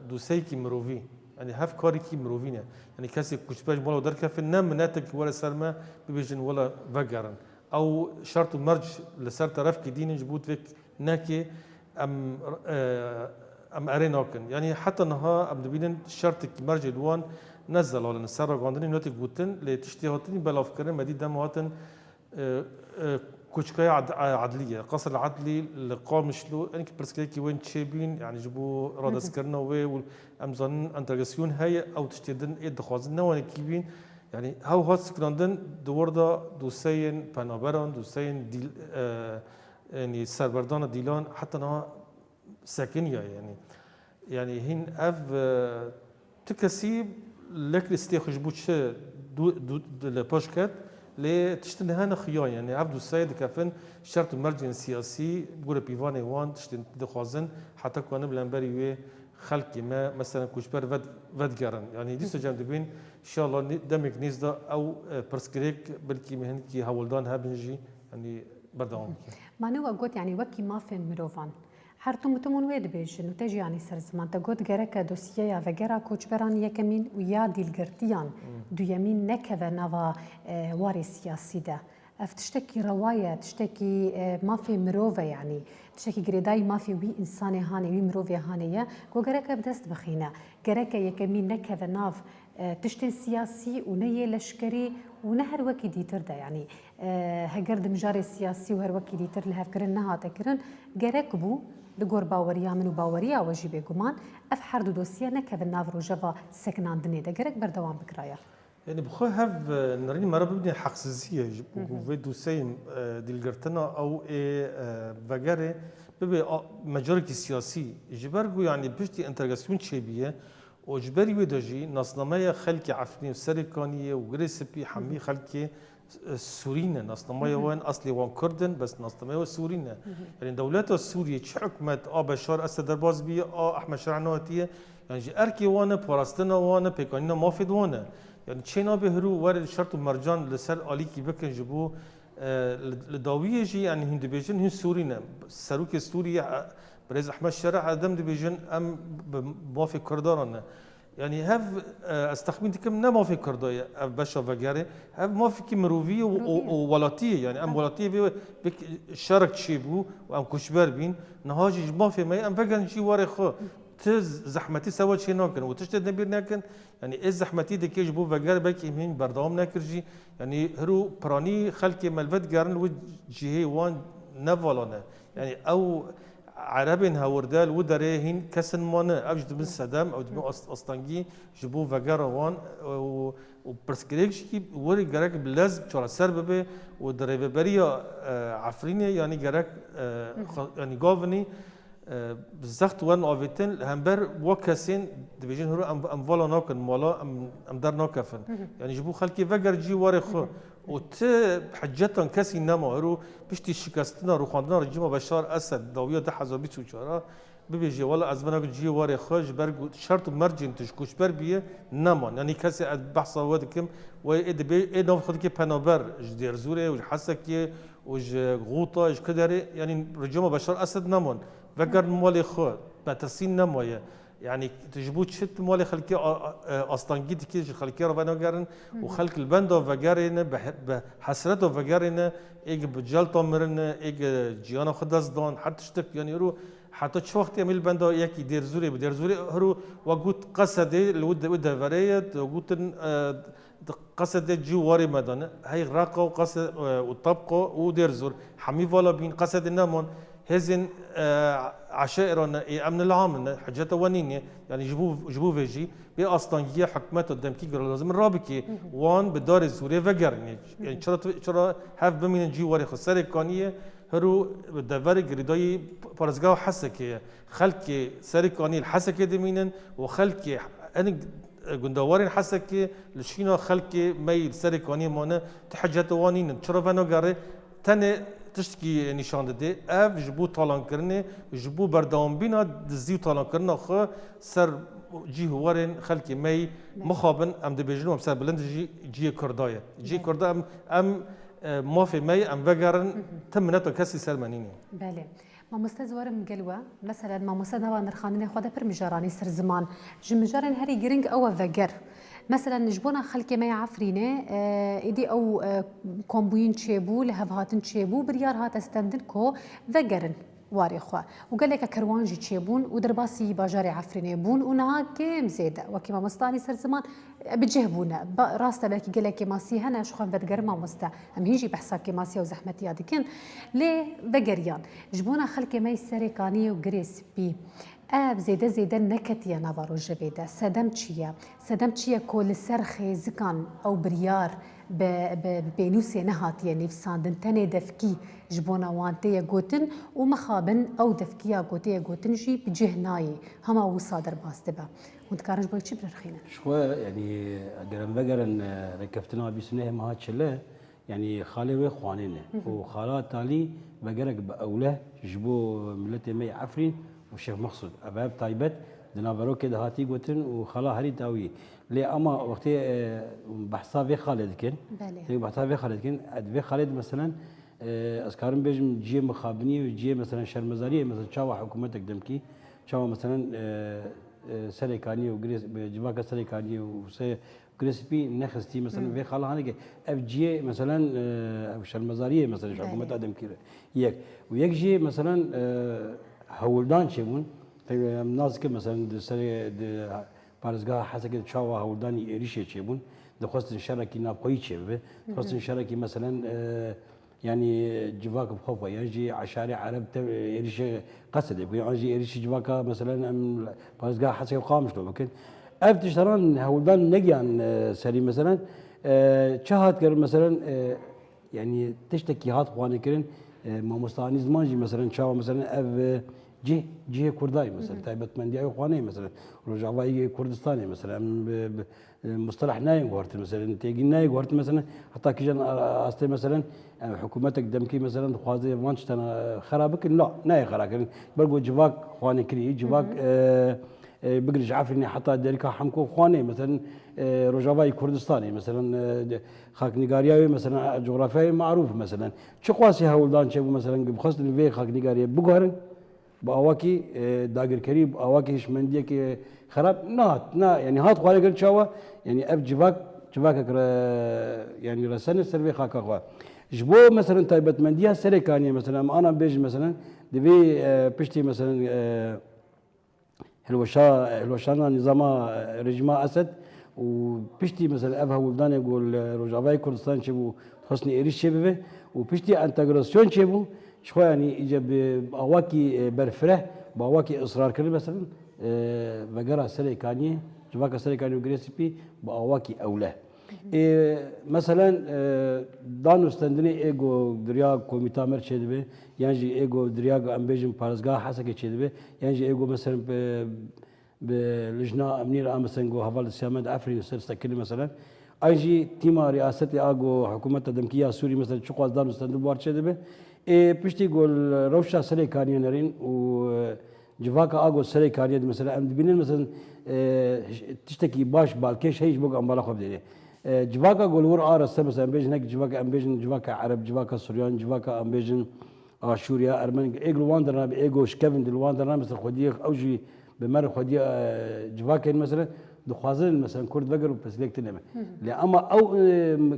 دوسي كي مروفي يعني هاف كاري كي مروفينه يعني كاسي كشباج ولا دركه في النام مناتك ولا سرما بيجن ولا فقرن او شرط المرج لسر طرف كي دين جبوت فيك ناكي ام ارينوكن يعني حتى نها ام دبينن شرط مرج الوان نزل على السر غاندني نوتي غوتن لتشتيهاتني بلا فكر مدي دم هاتن كوشكاية عدلية قصر العدلي لقام شلو انك برسكيكي وين تشيبين يعني جبو رادس كرنا وامزان انترغاسيون هاي او تشتيدن ادخوازن نوان كيبين يعني هاو هات سكراندن دوردا دوسين بانابران دوسين ديل يعني سربردان ديلان حتى نها ساكنية يعني هين اف تكسيب لك استيخج بوتش دو الباشكات لي تشتني هنا خيار يعني عبدو السيد كافن شرط المرجع السياسي بقول بيفاني وان تشتني دخوازن حتى كون بلانبري وي خلقي ما مثلا كوشبر ودجرن يعني دي سجام دبين ان شاء الله دمك نيزدا او برسكريك بلكي مهنكي هولدان هابنجي يعني بردوام معنوه قلت يعني وكي ما في مروفان هرتم تمون ويد بيجن وتجي يعني سر زمان تقول جرك دوسية يا فجرا كوتشبران يكمين ويا ديل جرتيان دو يمين نكذا نوا واري سياسي ده افتشتكي رواية تشتكي ما في مروفة يعني تشتكي جريداي ما في وي إنسان هاني وي مروفة هانية كو جرك بدست بخينا جرك يكمين نكذا ناف تشتن سياسي ونية لشكري ونهر وكي ديتر ده يعني هجرد مجاري السياسي وهر وكي ديتر لها فكرن نها تكرن جرك بو لقور باوريا منو باوريا وجيبه جمان اف حردو دوسيا نكذا نافرو جفا سكنان دني ده جرك بردوام بكرايا يعني بخو هاف نريني مرة ببني حقسية في دوسين ديل جرتنا او فجاري ببي مجاركي سياسي جبرجو يعني بشتي انترغاسيون شيبيه وجبري ودجي نصنمايا خلكي عفني وسريكانيه وغريسبي حمي خلكي سورينا نصنمايا وين اصلي وان كردن بس نصنمايا سورينا يعني دولات السوريه حكمت بشار اسد درباز بي احمد شرعنواتيه يعني جي اركي وانا بوراستنا وانا بيكانينا مافيد وانا يعني تشينا بهرو ورد شرط المرجان لسر اليكي بكن جبو لداويه جي يعني هند بيجن هن سورينا سروك سوريا بريز احمد شرع ادم دبيجن ام موافق كردارنا يعني هاف استخدم كم ما في كردايا باشا فجاري هاف ما في كم روفي وولاتيه يعني ام ولاتيه بك شارك شيبو وام كشبر بين نهاجي ما في ما ام فجان شي وري خو تز زحمتي سوا شي ناكن وتشتد نبير ناكن يعني از زحمتي دي كيج بو فجار بك يمين بردام ناكرجي يعني هرو براني خلكي ملفت جارن وجهي وان نفالنا يعني او عربين هوردال ودريهن كسن مانا أوجد من سدام أو من أسطنجي جبوا فجارة وان وبرسكريكش كي وري جرك بلاز شرا سربة ودريبة بريا عفرينة يعني جرك يعني قافني بزخت وان أوفيتن همبر وكاسين دبيجين هرو أم فالا ناكن مالا أم دار ناكفن يعني جبوا خلكي فجر جي وري خو وت حجتان كسي نما هرو بشتي شكستنا رو خواندنا رجيم بشار اسد داويه ده حزابي توچارا ببيجي ولا ازمنا جي واري خرج برغ شرط مرجن تشكوش بر بيه نما يعني كسي بحث ودكم وايد بي نو خدكي بانوبر جدير زوري وحسكي وج غوطه اج كدري يعني رجيم بشار اسد نمون فكر مولي خو بتسين نما يعني تجبوت شت مالي خلكي أسطنجيت كيش خلكي ربنا جارن وخلك البندو فجارنا بحسرته فجارنا إيج بجلطة مرنا إيج جيانا خداس دان حتى شتك يعني رو حتى شو وقت يعمل البندو ياكي دير زوري هرو وجود قصد الود فريت وجود قصد جو واري مدن هاي راقة وقصد وطبقة ودير زور حمي فالا بين قصد النمون هزن عشائرنا امن العام حاجات ونينه يعني جبوا فيجي باصطنجيه حكمته قدام كي لازم الرابكي وان بدار الزوري فجر يعني شرا هاف بمين جي وري خسر كانيه هرو بدفر جريداي بارزغاو حسكي خلكي سركاني الحسكي دمينن وخلكي ان گندوارین حس که لشینا خلک میل سر کانی مانه تحجت وانین چرا ونگاره تنه تشکی نشان داده اف جبو طالان کرنه جبو بردام بینا دزیو طالان کرنه خو سر جی هوارن خلک می مخابن ام دبیجنو ام سر بلند جی کردایه جی کردا ام مافی می ام وگرن تمنتو کسی سلمانینی بله ما مستزورم قلوة مثلا ما مستدوا نرخانين خدا بر مجاراني سر زمان جمجارن هري جرينج أو فجر مثلا نجبونا خلك ما يعفرينه إدي أو كومبوين تشيبو لهفهاتن تشيبو بريار هات استندن كو فجرن واري خوا وقال لك كروانجي تشيبون ودرباسي باجاري عفرينه بون ونها كم زيادة وكما مستاني سر زمان بتجهبونا راستا بالك قال لك ماسي هنا شو خن بتقر ما مستا هم هيجي بحسا كماسي وزحمتي هذيك ليه بقريان جبونا خلك ما يسري كاني وجريس بي زيدا نكت يا نافارو جبيدا سدمتشيا كل سرخي زكان او بريار بينوسي نهات يعني في ساندن تاني دفكي جبونا وانتيا جوتن ومخابن او دفكيا جوتيا جوتن جي بجهناي هما وصادر باستبا وانت كارنج بقول شي برخينا شو يعني قرن بقرن ركفتنا بسنه ما هاتشله يعني خالي وخوانينه وخالات تالي بقرق باوله جبو ملتي مي عفرين وشيخ مقصود أباب طيبت دنابرو كده هاتي قوتن وخلا هري تاوي لي أما وقت بحثا في خالد كن بحثا في خالد كن في خالد مثلا أذكرهم بيجم جي مخابني وجي مثلا شرمزارية مثلا شاوا حكومتك دمكي شاوا مثلا سريكاني وجريس بجواك سريكاني وجريسبي نخستي مثلا في خلا هنيك أف جي مثلا شرمزارية مثلا حكومتك دمكي يك ويك جي مثلا هولدان شيمون ناس که مثلا سر پارزگاه حسا که چاوا هولدانی ایریشه شيمون دخواست شرکی نابقی چه به دخواست شرکی مثلا يعني جواك بخوفه يجي عشاري عرب إيريش قصد يبغى يجي إيريش جواك مثلا أم بارزقا حسي وقامش له لكن أفتشتران هولدان نجيان سري مثلا شهاد كر مثلا يعني تشتكي هات خواني كرن ما مستعني زمان جي مثلا شاو مثلا أف جي كرداي مثلا تايبت مندي أي خواني مثلا رجعوا كردستاني مثلا مصطلح ناي قهرت مثلا تيجي ناي قهرت مثلا حتى كيجان أستي مثلا حكومتك دمكي مثلا خوازي وانش تنا خرابك لا ناي خرابك برجو جواك خواني كري جواك بقرج عفرني حتى ديركا حمكو خواني مثلا رجعوا كردستاني مثلا خاك نيجاريا مثلا جغرافيا معروف مثلا شو قاسي هولدان شبو مثلا بخص في خاك نيجاريا بقهرن بأواكي داقر كريب أواكي شمندية كي خراب نا يعني هات خوالي قلت شوا يعني أب جواك يعني رسالة سلبي خاك أخوة جبو مثلا تايبت مندية سريكانية مثلا أنا بيج مثلا دبي بشتي مثلا هلوشانا نظام رجما أسد وبشتي مثلا أبها ولدان يقول رجعوا كردستان شبو خصني إيريش شبه وبشتي انتجراسيون شبو شوي يعني إجا بأواكي برفره بأواكي إصرار كله مثلا بقرا سريكانية جواك سريكانية وجريسبي بأواكي أوله مثلا دانو استندني إيجو دريا كوميتا مرشد به يعني إيجو دريا أمبيجن بارزقا حسك يشد به يعني إيجو مثلا بلجنة أمنية مثلا جو هفال السيامات أفريقيا سرستكلي مثلا أيجي تيما رئاستي أجو حكومة دمكية سوري مثلا شو قاس دانو استندن بارشد به بيشتي يقول روشة سريكانية نرين وجواكا أجو سريكانية مثلا أم دبينين مثلا تشتكي باش بالكيش هيج بقى أمبارح خبدي جواكا يقول ور آرس مثلا بيجن هيك جواكا أمبيجن جواكا عرب جواكا سوريان جواكا أمبيجن آشوريا أرمن إيجو واندرنا بإيجو شكفن دلواندرنا مثلا خديه أوجي بمر خديه جواكا مثلا دخوازن مثلا كرد بقروا بس ليك تنمى لا أما أو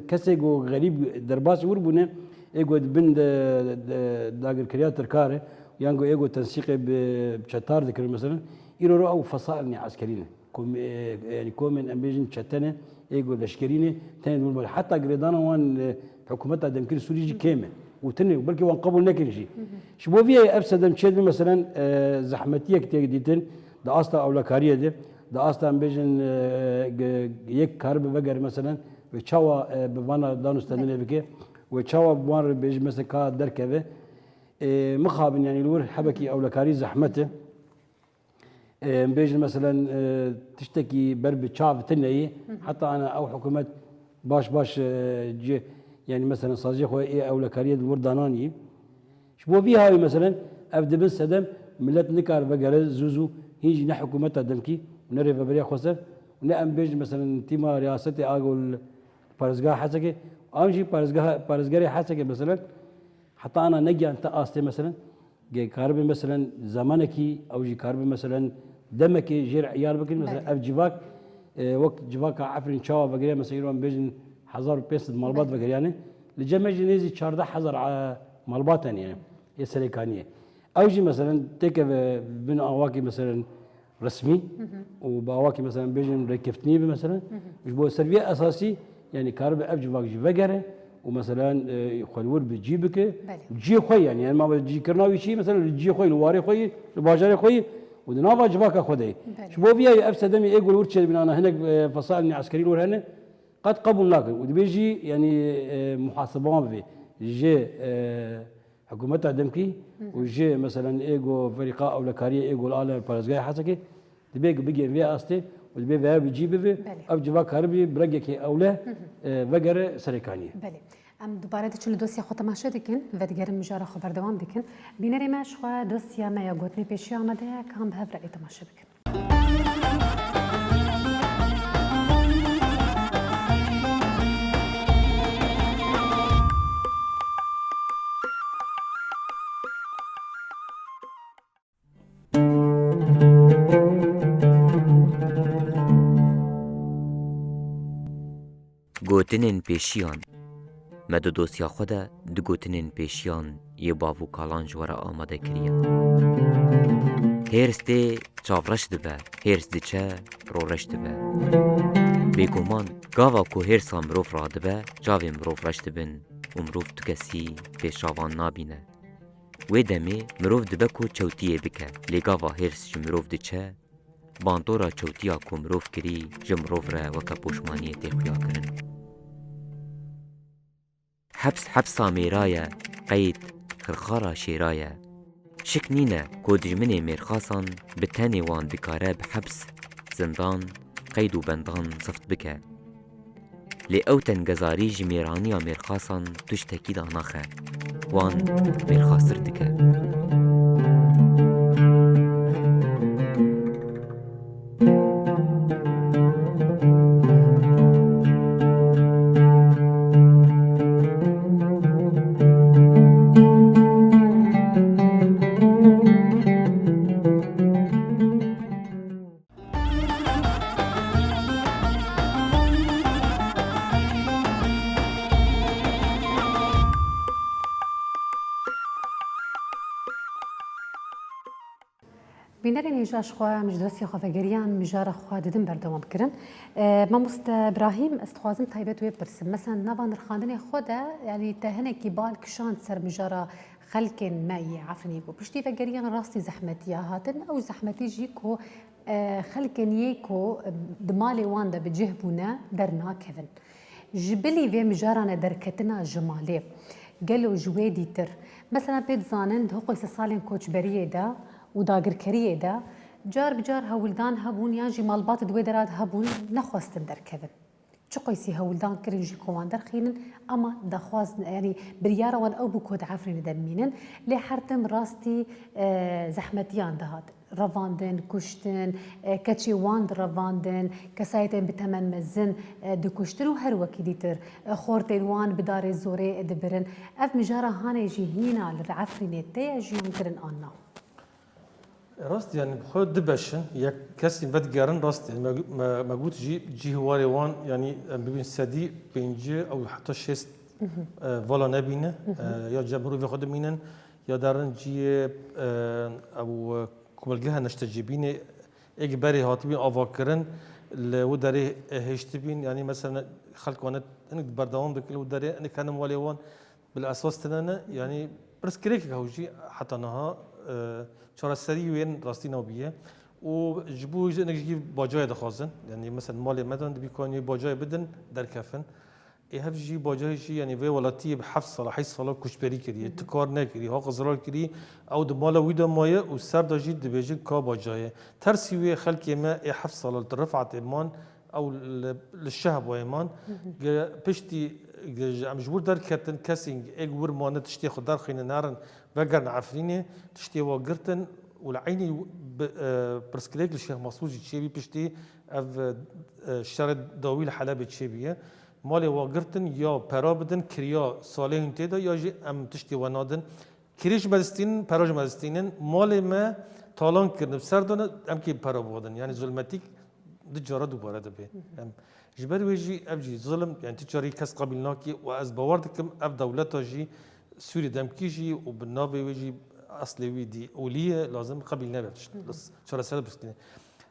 كسيجو غريب درباس وربونه إيجو بند داقر كرياتر كاره يانجو إيجو تنسيقي بشتار ذكر مثلا يرو أو فصائل عسكريين يعني كومن أمبيجن شتنه إيجو لشكرينه تاني حتى قريدانا وان حكومتها دمكير سوري كامل وتني وبلكي وان قبل نكر شيء شبو فيها أفسد مشهد مثلا زحمتية كتير ديتن ده أصلا أولكارية ده أصلا أمبيجن يك كارب بقر مثلا وشوا بوانا دانو استدنى بكي وشوا بوان بيج مثلا كا دركبه مخابن يعني الور حبكي أولكاري زحمته بيجي مثلا تشتكي برب تشاف تنية حتى انا او حكومه باش جي يعني مثلا صاجي خو ايه او لكاريه الورداناني شبو بيها مثلا افد بن سدم ملت نكار بقال زوزو هيجي حكومتها دمكي ونري بريا خوسر ونعم بيجي مثلا تيما رئاستي اقول بارزغا حسكي امشي بارزغاري حسكي مثلا حتى انا نجي انت استي مثلا جي كاربي مثلا زمانكي او جي كاربي مثلا دمكي جير عيال بكل مثلا اف جيباك وقت جيباك عفرين شاوا بقري مثلا يروح بيجن 1500 مالبات بقري يعني لجمع جنيزي 14000 مالبات يعني هي سريكانيه او جي مثلا تك بن اواكي مثلا رسمي وباواكي مثلا بيجن ركفتني مثلا جبو سربيه اساسي يعني كارب اف جيباك جي بقره ومثلا خلور بتجيبك جي خوي يعني ما بتجي كرناوي شيء مثلا الجي خوي الواري خوي الباجاري خوي ودنابا جباك خدي شبو بيا افسدمي يقول ورتش من انا هناك فصائل عسكري ور هنا قد قبل لكن ودبيجي يعني محاسبان في جي حكومتها دمكي وجي مثلا ايجو فريقاء او لكاريه ايجو الاله بارزغاي حسكي دبيج بيجي في استي ودبي بها بيجيب في او جباك هربي برجكي اوله بقره سريكانيه بله ام دوباره چون دوسیا خو تماشا دکن و دیگر مجاره خبر دوام دکن بینری ماش خو دوسیا ما یا گوتنی پیشی آمده کام به هفره تماشا بکن گوتنین پیشیان مدو دوسیا خدا دو گوتنین پیشیان یه باو کالان جوارا آماده کریه هرس ده چاورش دبه هرس ده چه رو رش دبه بیگمان گاوا کو هرسا مروف را دبه جاوی مروف رش دبن و مروف تو کسی پیشاوان نابینه وی دمی مروف دبه کو چوتیه بکه لی گاوا هرس جی مروف ده چه باندورا چوتیا کو مروف کری جی مروف را وکا پوشمانی تیخویا کرن حبسا میرایا قید خرخارا شیرایا شک نینه کو دجمنی میرخاسان به تنی وان دکاره بحبس زندان قید و بندان صفت بکه لی اوتن گزاری جمیرانیا میرخاسان تشتکی داناخه وان میرخاستر دکه بینری نیجاش خواه مجدوسی خواه گریان مجار خواه دیدم بردوام کرن ما مست ابراهیم استخوازم تایبت وی برسم مثلا نوان رخاندن خوده يعني تهنه کی بال کشان سر مجارا خلق ماي عفرني کو پشتی و گریان راستی زحمتی هاتن او زحمتی جی کو خلق نیکو دمالی وان ده بجهبونه در ناکهن جبلی و مجاران درکتنا جمالی قالوا جوادي تر مثلا بيت زانن هقول سالين كوتش بريه ده وداگر کریه ده جار بجار هولدان هبون یا جی مالبات دوی دراد هبون نخواستن در کبن چه قیسی هولدان کرین جی کوان در خینن اما دخواست يعني بريارة وان او بكود عفرين دمينن لي حرتم راستي زحمتيان دهات رواندن كشتن كاتشي واند رواندن كسايتن بتمن مزن دكشتن وهر وكي ديتر خورتين وان بدار زوري دبرن اف مجارة هاني جي هينا للعفرين تي جي يمكن انا راست يعني خود دبشن یک کسی ود گرن راست يعني ما قلت جي هواري وان يعني ببين سدي بينجي او حتى شست ولا نبينه یا جمهوری و خود مینن یا دارن جی او کمالگه نشتجیبین اجباری هاتبین آواکرن لو داره هشتبین يعني مثلا خلق وانت انك بردوام بكل وداره انك كان واليوان بالاساس تنانا يعني بس كريك هوجي حتى نها چهار سری وين راستي نوبيه وجبوج انك جيب باجاي دخازن يعني مثلا مال مدن بيكون باجاي بدن در كفن هفجي باجهشي يعني في ولاتي بحفظ صلاحي صلاة كشبري كري تكار نكري ها قزرال كري او دمالا ويدا مايه والسر داجي دبيجي كا باجايه ترسي وي خلق ما حفظ صلاة رفعت ايمان او للشهب وايمان بشتي مجبور در كتن كاسينج اجور مانه تشتي خدار خين نارن وقرن عفرينه تشتي وقرتن والعيني برسكليك الشيخ مصوجي تشيبي بشتي اف شرط داويل حلب تشيبيه مالي واقرتن يا برا بدن كريا صالحين تيدا يا جي ام تشتي ونادن كريش مدستين براج مدستين مالي ما طالان كرن بسردن ام كي برا بودن يعني ظلمتيك دجارة دوباره دبي جبر ويجي افجي ظلم يعني تجاري كاس قبلناكي واز باوردكم اف دولتها جي سوري دمكيجي وبالنافي ويجي اصلي ويدي اوليه لازم قبلنا بس شرا سنه بس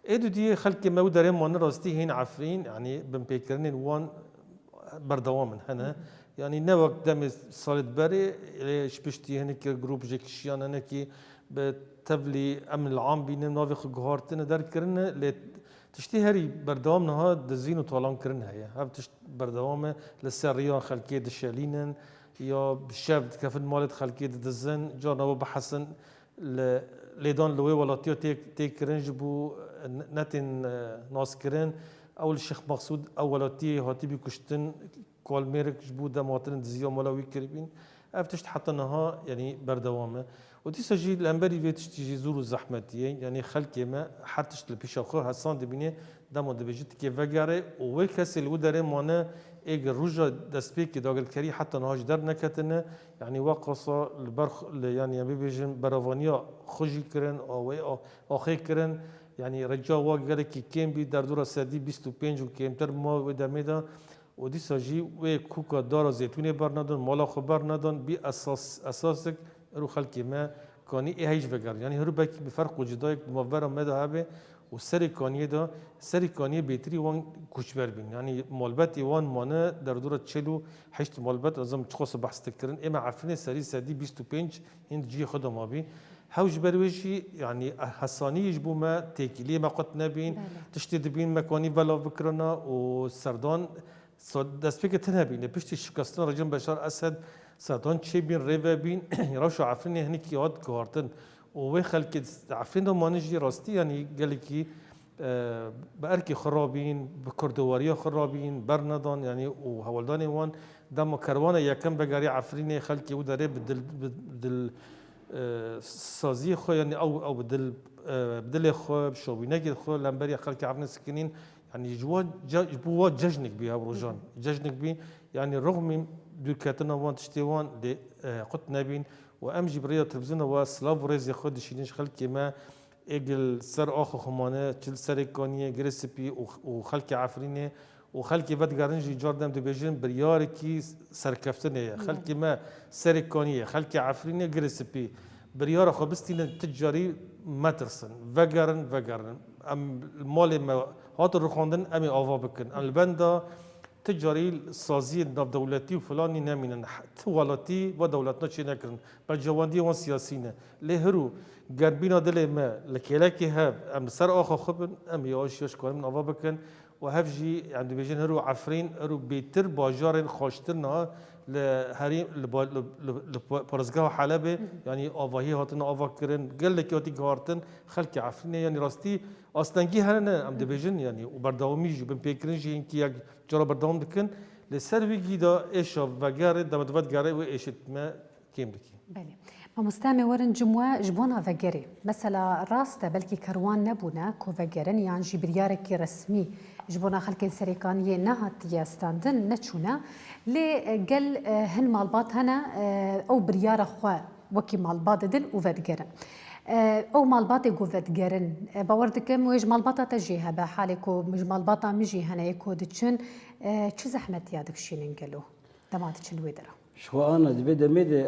ايدو دي خلق ما وداري مون راستي هين عفرين يعني بمبيكرن وان بردوام هنا يعني نوك دم صالد بري ليش بشتي هناك جروب جيكشيان هناك بتبلي امن العام بين نافي خغارتنا در كرن تشتي هري بردوام نها دزين وطالان كرن هي هاف تشت بردوام للسريان خلقيه دشالينن يا بالشاب كيف المالد خلقيه دزن جانا بحسن ليدان لوي ولاتيو تيك كرنج بو نتن ناس كرن او الشيخ مقصود اولاتي هاتي بكشتن كول ميرك جبو دماتن دزيو ملاوي كريبين افتشت حتى نها يعني بردوامه ودي سجي الانبري في تشتي زور الزحمتيه يعني خلقي ما حتى البيش اخو حسان دبيني دمو دبجت كي فغاري وكاس الودره مانا ايج روجا دسبيك داغل كري حتى نهاج در نكتنا يعني وقص البرخ يعني بيجن برافانيا خوجي كرن او اخي كرن يعني رجا واقع كي كيم بي در دور سدي 25 و كيمتر ما ودمدا ودي سجي و كوكا دار زيتون برنادون مالا خبر ندون بي اساسك رو خلقي ما كاني هيج فقر يعني هرو باكي بفرق وجدايك موفر مذهبه وسري كانيه دا سري كانيه بيتري وان كوشبر بين يعني مالبات وان مانا در دوره تشلو حشت مالبات لازم تخص بحث تكرن اما عفنه سري سدي 25 هند جي خدم ابي هاوج برويشي يعني حساني يجبو ما تيكيلي ما قط نبين تشتد بين مكاني بلا بكرنا وسردان دست فيك تنهبين بيشتي شكستان رجل بشار اسد سردان تشي بين ريفا بين يروشوا عفنه هنيك ياد كارتن وخلك عفين ما نجي راستي يعني قال لك بأركي خرابين بكردواريا خرابين برندان يعني وهولداني وان دم كروانا يكم بقاري عفريني خلكي وداري بدل سازي خو يعني او بدل خو بشوبينك خو لامبري خلكي عفن سكنين يعني جوا ججنك بها بروجان ججنك بي يعني رغم دوكاتنا وان تشتيوان قط نبين وام جبريه تلفزيون وسلاف ريز ياخذ شينش خلكي ما اجل سر اخو خمانه تشل سريكونيه جريسبي وخلكي عفرينه وخلكي بد جارنجي جوردن دبيجن برياركي سركفتنه خلكي ما سريكونيه خلكي عفرينه جريسبي بريار خو بستين تجاري ماترسن فغرن ام المال ما هات الرخوندن امي اوفا بكن البندا تجاري سازي ناف دولتي وفلاني نامين ولاتي ودولتنا شي نكرن بل جواندي وان سياسيين لهرو قربينا دل ما لكيلاكي هاف ام سر اخو خبن ام يوش كون من افابكن وهفجي عند بيجن هرو عفرين هرو بيتر باجار خوشترنا لهريم لبرزقه حلبه يعني افاهي هاتنا افكرن قال لك يوتي غارتن خلك عفرين يعني راستي اصلا جي هنا ام ديفيجن يعني وبرداومي جو بمبيكرن جي انكي جرا برداوم دكن لسروي جيدا ايش فغار دمدفت غاري وايش ما كيم دكي بله ما مستعمي ورن جموا جبونا فجري مثلا راسته بلكي كروان نبونا كو فجرن يعني جبريارك رسمي جبونا خلك سريكانيه نهات يا ستاندن نتشونا لي قال هن مالبات هنا او بريار خوا وكي مالبات دل وفدجرن او مالبات جو فدجرن باوردكم ويج مالباتا تجيها بحالكو مج مالباتا مجي هنا يكو دتشن تش زحمت يادك شينن قالو دمات تشن ويدرا شو انا دبي دميدي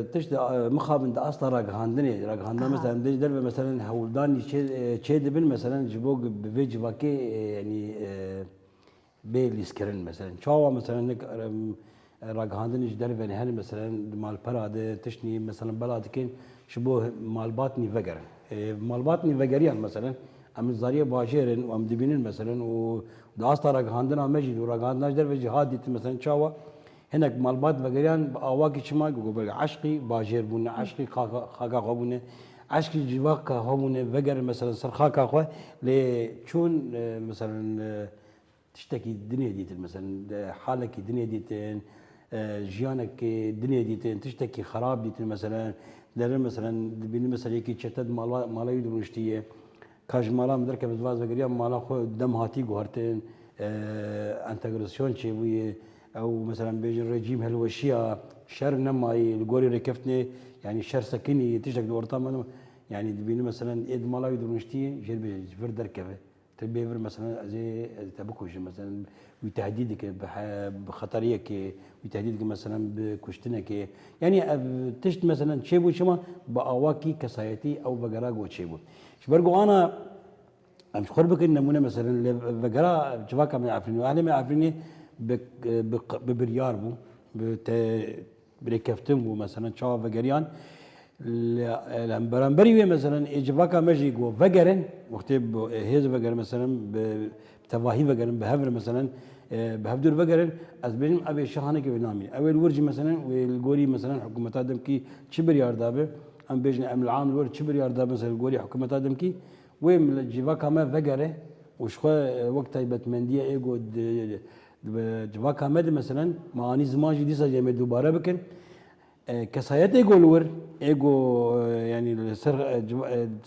تشد مخابن دا اصلا راغاندني مثلا درب مثلا هولداني تشيد بن مثلا جبوق بفيج باكي يعني بيليسكرن مثلا شاوا مثلا راغاندني درب يعني مثلا مال براد تشني مثلا بلادكين شبوه مال باطني فقر مال باطني فقريان مثلا ام زاريه باجرن وام دبينن مثلا وداستا رغاندنا مجد ورغاندنا در جهاد ديت مثلا شاوا هناك مالبات بغريان اواكي شما غوبر عشقي باجر بون عشقي خاقا خبونه عشقي جواك همونه بغر مثلا سرخاكا خو لشون مثلا تشتكي الدنيا ديت مثلا حالك الدنيا ديت جيانك الدنيا ديت تشتكي خراب ديت مثلا لر مثلا بين مثلا يكي تشتد مالا يدرونشتيه كاج مالا مدرك بزواز بغريان مالا خو دم هاتي غورتين انتجراسيون شي او مثلا بيجي الرجيم هالوشيه شر نماي الجوري ركفتني يعني شر سكني تشتك دورتا يعني بين مثلا ايد مالا يدرونشتيه جير بفر دركبه تبيفر مثلا زي تبكوش مثلا وتهديدك بخطريك وتهديدك مثلا بكشتنك يعني تشت مثلا تشيبو شما باواكي كسايتي او بقراق وتشيبو شبرقو انا مش خربك النمونه مثلا بقرا جواكا من عفريني واهلي من عفريني ببريار بو بريكفتم بو مثلا شوا بقريان الامبرامبري مثلا اجباكا مجي جو فجرن مكتب هيز فجر مثلا بتواهي فجرن بهفر مثلا بهفدور فجرن از بينم ابي شهانه كي بنامي اول ورجي مثلا والجوري مثلا حكومه ادم كي تشبر ياردابه ام بيجن ام العام الور تشبر ياردابه مثلا الجوري حكومه ادم كي وين الجباكا ما فجره وشخه وقت بتمنديه ايجو جباكا مد مثلا معاني زمان جديد سجل دوباره بكن كسايت ايجو الور ايجو يعني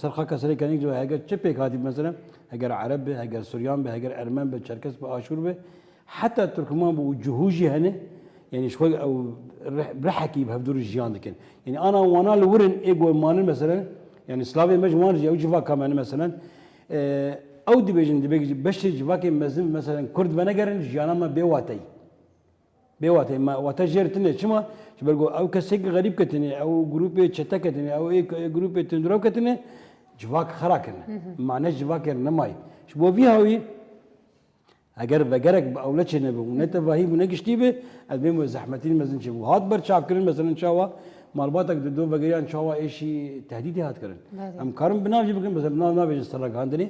سرخه كسري كان يجوا هاجر تشبي كاتب مثلا هاجر عرب هاجر سوريان هاجر ارمان بتشركس باشور حتى التركمان بوجهوجي هنا يعني شوي او برحكي بهدور الجيان كان يعني انا وانا الورن ايجو مان مثلا يعني سلافي مجموعه او جفا كمان مثلا او دي بيجي بش جفاك مثلا كرد بنجرن جيانا ما بيواتي ما وتجرتني شما شبرقو او كسيك غريب كتني او جروب تشتا كتني او اي جروب تندرو كتني جواك خراكن معناش جواك نماي شبو فيها وي اگر بگرك باولتش نبو نتباهي ونقشتي به المهم زحمتين مزن شبو هات بر شعب كرن مثلا شاوا مالباتك دو بغيان شاوا ايشي تهديدي هات كرن ام كارم بناجي بكن مثلا بنا بيج سرق عندني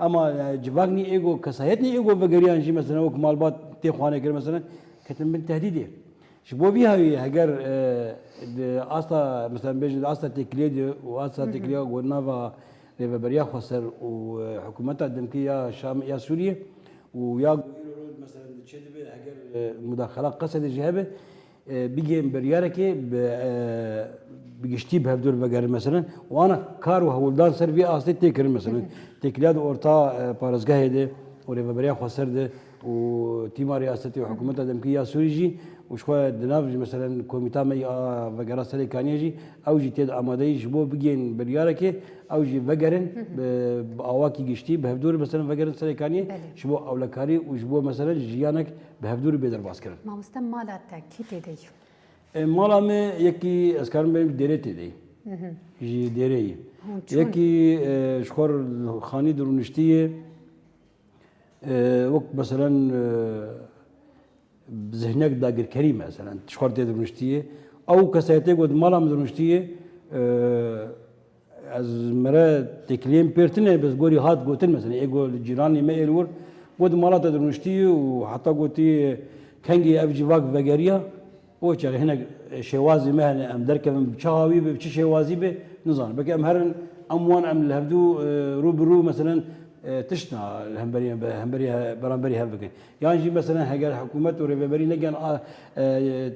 اما جواكني ايجو كسايتني ايجو بغيان جي مثلا وك مالبات تي خوانه كرن مثلا كتم من تهديدي شبو بيها هجر استا مثلا بيجي استا تكليد واستا تكليد ونافا ليبريا خسر وحكومتها الدمكيه شام يا سوريا ويا مثلا تشدبه هجر مداخلات قصد جهبه بيجي برياركي بيجشتي بهدور بقر مثلا وانا كارو هولدان سر في استا تكر مثلا تكليد اورتا بارزغه ده وليبريا خسر ده وتيما رئاستي وحكومتها الدمكيه سوريجي وشويه دنافج مثلا كوميتا مي فقرا سري كانيجي او جي تيد امادي جبو بيجين برياركي او جي فقرن باواكي جشتي بهدور مثلا فقرن سري كاني شبو اولكاري وجبو مثلا جيانك بهدور بيدر باسكرن ما مستم مالا تاكيد دي مالا مي يكي اسكارم بي ديريتي دي جي ديري يكي شخور خاني درونشتيه وقت مثلا بذهنك داقر كريم مثلا تشخر تي درونشتيه او كسايتي قد مالا مدرونشتيه از مرا تكليم بيرتنه بس قولي هات قوتن مثلا ايقو الجيراني ما يلور قد مالا تدرونشتيه وحتى قوتي كانجي افجي واق فقريا وشغ هنا شوازي مهنه ام دركه بشاوي بشي شوازي به نظام بك ام هرن اموان ام الهبدو رو برو مثلا تشنا الهمبريه برامبري هالبكن يعني جي مثلا هاجر حكومه وريبري لجان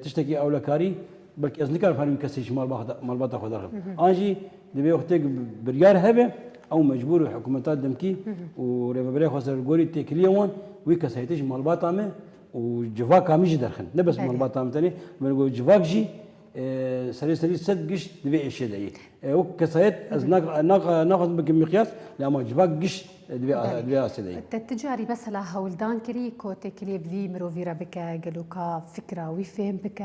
تشتكي اولكاري بلكي از نكر فارم كسيش مال باتا خدار انجي دبي وقتك بريار هبه او مجبور حكومتات دمكي وريبري خسر غوري تكليون ويكسيتش مال باتا ما وجفاك مش درخن نبس مال باتا تاني بنقول جفاك جي سري سد قش دبي ايش داي وكسيت از ناخذ بمقياس لما جفاك قش دبي اسداي التجاري بس لا هولدان كري كو تكليف في مروفيرا بك قالوكا فكره ويفهم بك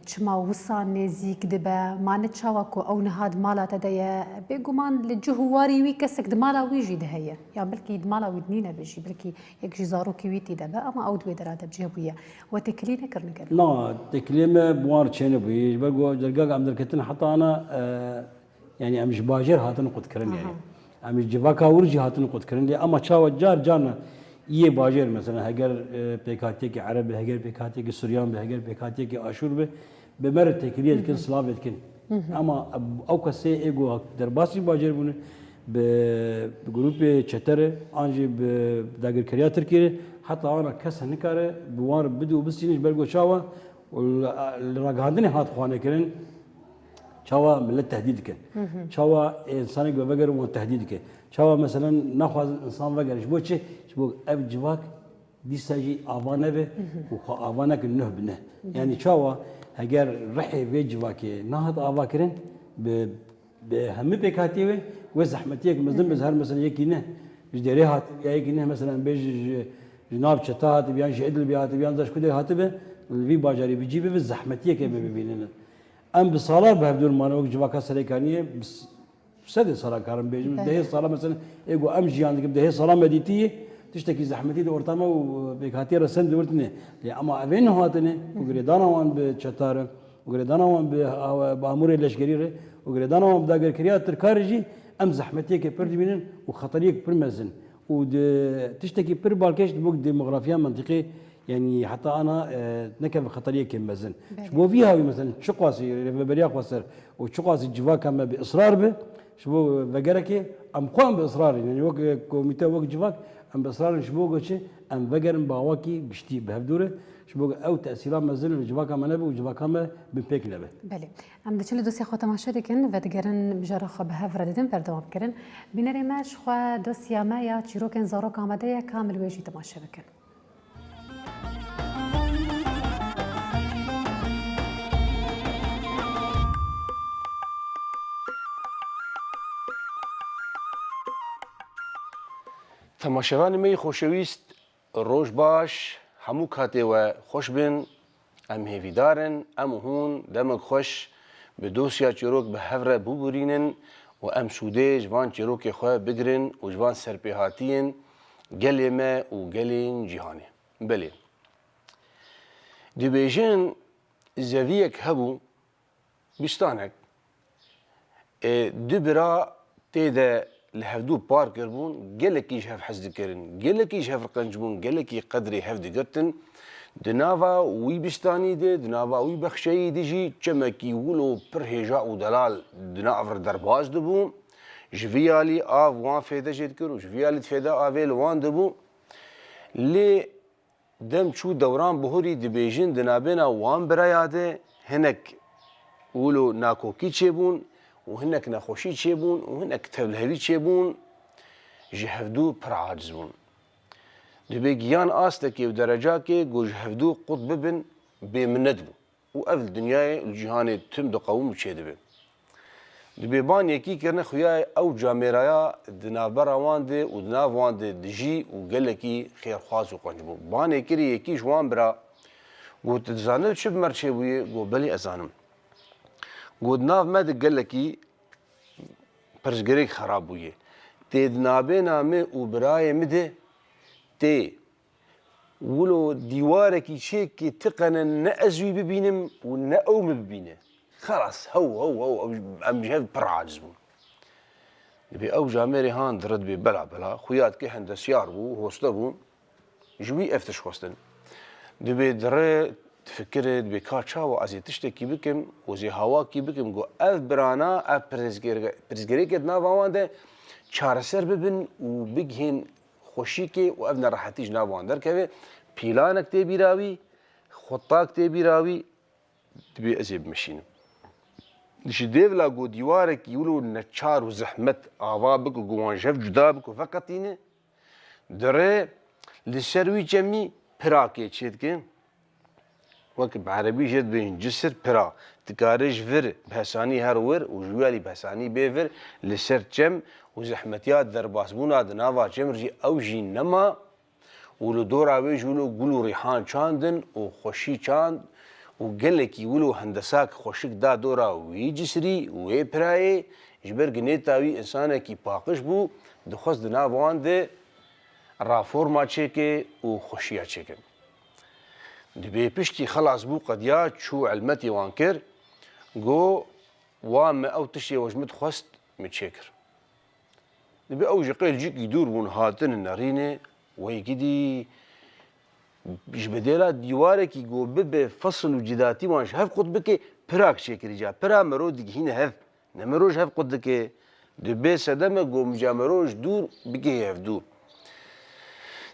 تشما وصان نزيك دبا ما نتشاوكو او نهاد مالا تدايا بيقومان للجهواري ويكسك دمالا ويجي دهيا يعني بلكي دمالا ودنينا بيجي بلكي يكجي زاروكي ويتي دبا اما او دوي درات بجهبويا وتكلينا كرنقل لا تكليمه بوار تشينو بي بلقو جرقاق عم دركتنا حتى انا يعني مش باجر هاتن قد كرن يعني امی جواکا ورجی هاتن قد کرن لی اما چاو جار جانا یه باجر مثلا هگر پیکاتی که عرب هگر پیکاتی که سوریان به هگر پیکاتی که آشور به مرد تکریه کن سلاوت کن اما او کسی ایگو در باسی باجر بونه به گروپ چتره آنجی به داگر کریا ترکیه حتی آن کس نکاره بوار بدو بسینش برگو چاوا و رگاندن هات خوانه کرن چاوا ملت تهدید که چاوا انسانی که وگر و تهدید که چاوا مثلا نخواز انسان وگرش بو چه بو اب جواک دیساجی آوانه به و خو آوانه که نه بنه یعنی چاوا اگر رحی به جواکی نهاد آوا کرن به همه پیکاتی و زحمتی که مزدم بزهر مثلا یکی نه جدری هات یا یکی نه مثلا بیش جناب چتا هات بیان شهید بیات بیان داش کده هات به وی باجاری بجیبه به زحمتی که ببینن ام بسالار به بدون مانو جواکا سرکانیه سد سالا کارم بیجم ده سالا مثلا ایگو ام جیان که ده سالا مدیتی تشتكي زحمتي دورتما وبكاتي رسن دورتني اما اوين هاتني وغريدانا وان بچتار وغريدانا وان بامور لشگري وغريدانا وان بداگر كريا تركارجي ام زحمتي كي برد بينن وخطريك برمزن وتشتكي بر بالكش بوك ديموغرافيا منطقي يعني حتى انا نكب خطريه كمزن شبو فيها مثلا شقواسي بريا قصر وشقواسي جوا كما باصرار به شبو فجركي ام قام باصرار يعني وك كوميتي وك جواك ام باصرار شبوغه شي ام فجرن باواكي بشتي بهدوره شبوغ او تاثيرات مازال جواك ما نبي وجواك ما بيك نبي بله ام دچل دوسي خو تماشا دکن و دگرن بجاره خو به هفر ددن بردوام کرن بینری ماش خو دوسیا ما یا چیروکن زارو کامده کامل ویجی تماشا بکن تماشاوان می خوشویست روش باش همو کاته و خوش بن ام هیویدارن ام هون دمک خوش به دوسیا چروک به هفره ببرینن و ام سوده جوان چروک خواه بگرن و جوان سرپیهاتین گلی ما و گلین جهانه بله دبیجن زویک هبو بستانک دبرا تیده لهفدو بار كربون قالكيش هف حزد كرن قالكيش هف رقنجبون قالكي قدري هف دقرتن دنافا وي بستاني دي دنافا وي بخشي ديجي چمكي ولو برهجاء ودلال دنافر درباز دبو جفيالي آف وان فيدا جيد كرو جفيالي تفيدا آفيل وان دبو لي دم شو دوران بهوري دبيجين دنابينا وان براياده هنك ولو ناكوكي چيبون وهناك نخوشي تشيبون وهناك تبلهوي تشيبون جهفدو پر عاجزون دبي جيان آستكي ودرجاكي جو جهفدو قطب بن بمندبو وأفل دنياي الجهاني تم دقوم تشيدبه دبي بان يكي كرنا خوياي أو جاميرايا دنابرا واندي ودناف واندي دجي وقالكي خير خاص وقنجبو بان يكري يكي جوان برا جو تتزانل شب مرشبوي جو بلي أزانم گود ناف مد گلکی پرزگریک خراب بویه تید نابه نامه و برای مده تی ولو دیواره کی چه کی تقنا نه ازوی ببینم و نه اوم ببینه خلاص هو ام جهد پر عاجز بون دبي او جامري هان درد بي بلا خويات كي هندسيار بو هوستا بو جوي افتش خوستن دبي دري تفكرت بكاتشا وازي تشتكي بكم وزي هواكي بكم جو اف برانا اف برزگريك نافوان ده چارسر ببن وبگهن خوشيكي وابنا راحتيج نافوان در كوي بيلانك تي بيراوي خطاك تي بيراوي تبي ازي بمشينم دش ديفلا جو ديوارك يقولوا نتشار وزحمت اعضابك وجوان جف جدابك وفقطينه دري للسروي جمي براكي تشيدكن وقت بعربي جد بين جسر برا تكارج فر بحساني هرور وجوالي بحساني بيفر لسر جم وزحمتيات درباسبونا دنافا جمرجي اوجي نما ولو دورا ويجولو قولو ريحان چاندن وخوشي چاند وقالكي ولو هندساك خوشك دا دورا وي جسري وي براي جبر جنيتاوي انسانكي باقش بو دخوص دنافوان دي رافورما چيكي وخوشيا چيكي دبي بشتي خلاص بو قديات شو علمتي وانكر جو وام او تشي وجمت خوست متشكر دبي او جقيل جيك يدور بون هاتن النارينه ويكدي بيش بديلا ديوارك يجو بب فصل وجداتي وانش هف قد بك براك شكل جا برا مرود هنا هف نمروج هف قد بك دبي سدم جو مجامروج دور بكي هف دور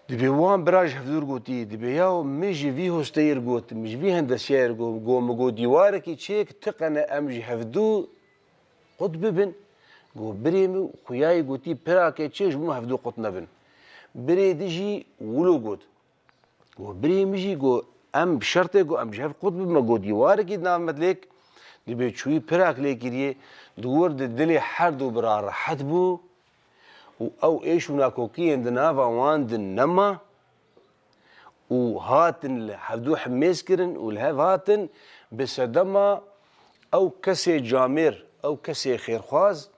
دبي وان براج هف دور قوتي دبي ياو مجي في هوستير قوت مش في هندسير جو مجو ديوارك يشيك تقنا امجي هف دور قد ببن جو بريمو خوياي قوتي براك تشيش بو هف دور قط نبن بري ديجي ولو قوت جو بريمجي جو ام بشرطه جو ام جهف قطب ما جو ديوارك نام مدلك دبي شوي براك ليكريه دور دلي حرد وبرا راحت بو او ايش وناكوكي عندنا فواند نما وهاتن حدو حميسكرن والهاف هاتن بسدما او كسي جامر او كسي خيرخواز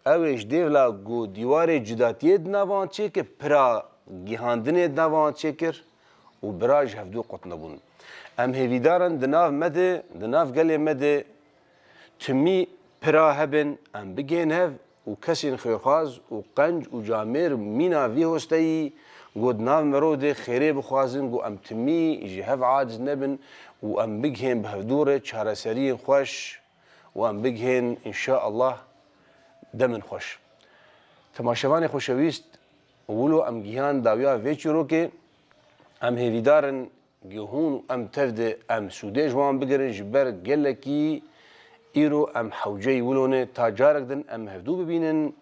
او ايش ديفلا جو ديواري جداتيه نافان تشيك برا جهاندنه نافان تشيكر وبراج هفدو قطنا بون ام هيفيدارن دناف مدى دناف قالي مدى تمي برا هبن ام بگين هف وكسين خيرخاز وقنج وجامير مينا في هوستي قد ناف مرودي خيري بخوازن قو ام تمي يجي هف عاجز نبن وام بگين بهفدورة شهر سرين خوش وام بگين ان شاء الله دمن خوش تماشواني خوشويست ولو ام جيهان داويا فيتشروكي ام هیویدارن گهون ام تفد ام سوده جوان بگرن جبر گلکی ایرو ام حوجه ولونه تا جارک دن ام هفدو ببینن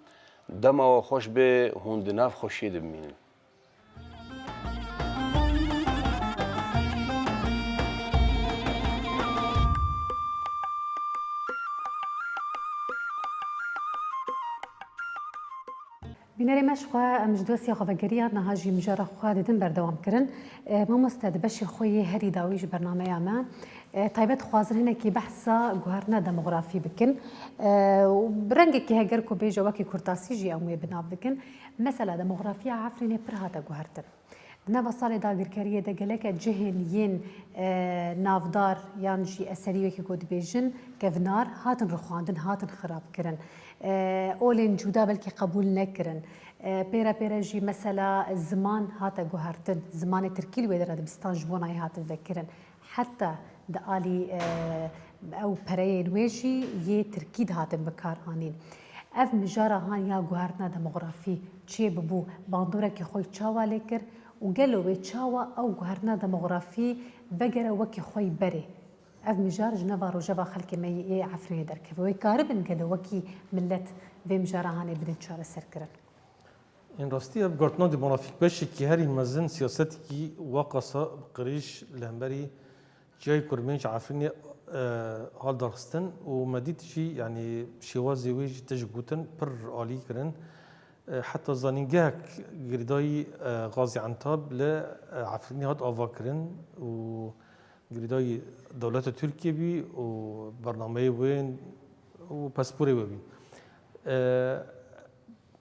دما و خوش به هون دناف خوشی دبینن بینەرێ مەشخوا ئەمش دۆسیا خۆڤەگەریان نەهاژی مژارە خوا دەدن بەردەوام کردن مامۆستا دبەشی خۆی هەری داویش بەرنامەیامە تایبەت خوازن هەنێکی بەحسا گوهارنا دەمۆغرافی بکن ڕەنگێکی هەگەر کۆ بێژە وەکی کورتاسیژی ئەموێ بناو بکن مەسەلا دەمۆغرافیا عافرینێ پڕ هاتە گوهارتن نەوە ساڵێ داگیرکاریە دەگەلەکە جهێن یەن ناودار یان ژی ئەسەریوێکی گۆ دبێژن گەڤنار هاتن ڕخواندن هاتن خراپکردن ئۆلێن جودا بەلکی قبول نەکردن پێرە پێرەژی مەسەلا زمان هاتە گوهارتن زمانی ترکی لێ دەرە دەبستان ji بۆ نای هاتن vekkirin حتا di alî ew pereyên wê jî yê Tirkî de hatin bikaranîn ev mijara han ya guhartina demografî çê bibû bandorekî xwe çawa lê kir û gelo wê çawa ew guhartina demografî vegere wekî xwe berê ev mijar ji neva rojeva xelkê me yê Efrînê derkeve wê karibin gelo wekî millet vê mijara hanê bidin çareserkirin این راستی اب گرتنا دیموگرافیک بشه که هر این مزن سیاستی کی واقعا قریش لهمبری جای کرمانش عارفين حال درستن و مديت شي يعني شوازي ويج تجبوتن بر عالي كرن حتى زانينجاك جريداي غازي عنتاب لا عارفين هاد آوا كرن و جريداي دولة تركيا بي و برنامج وين و باسبوري وين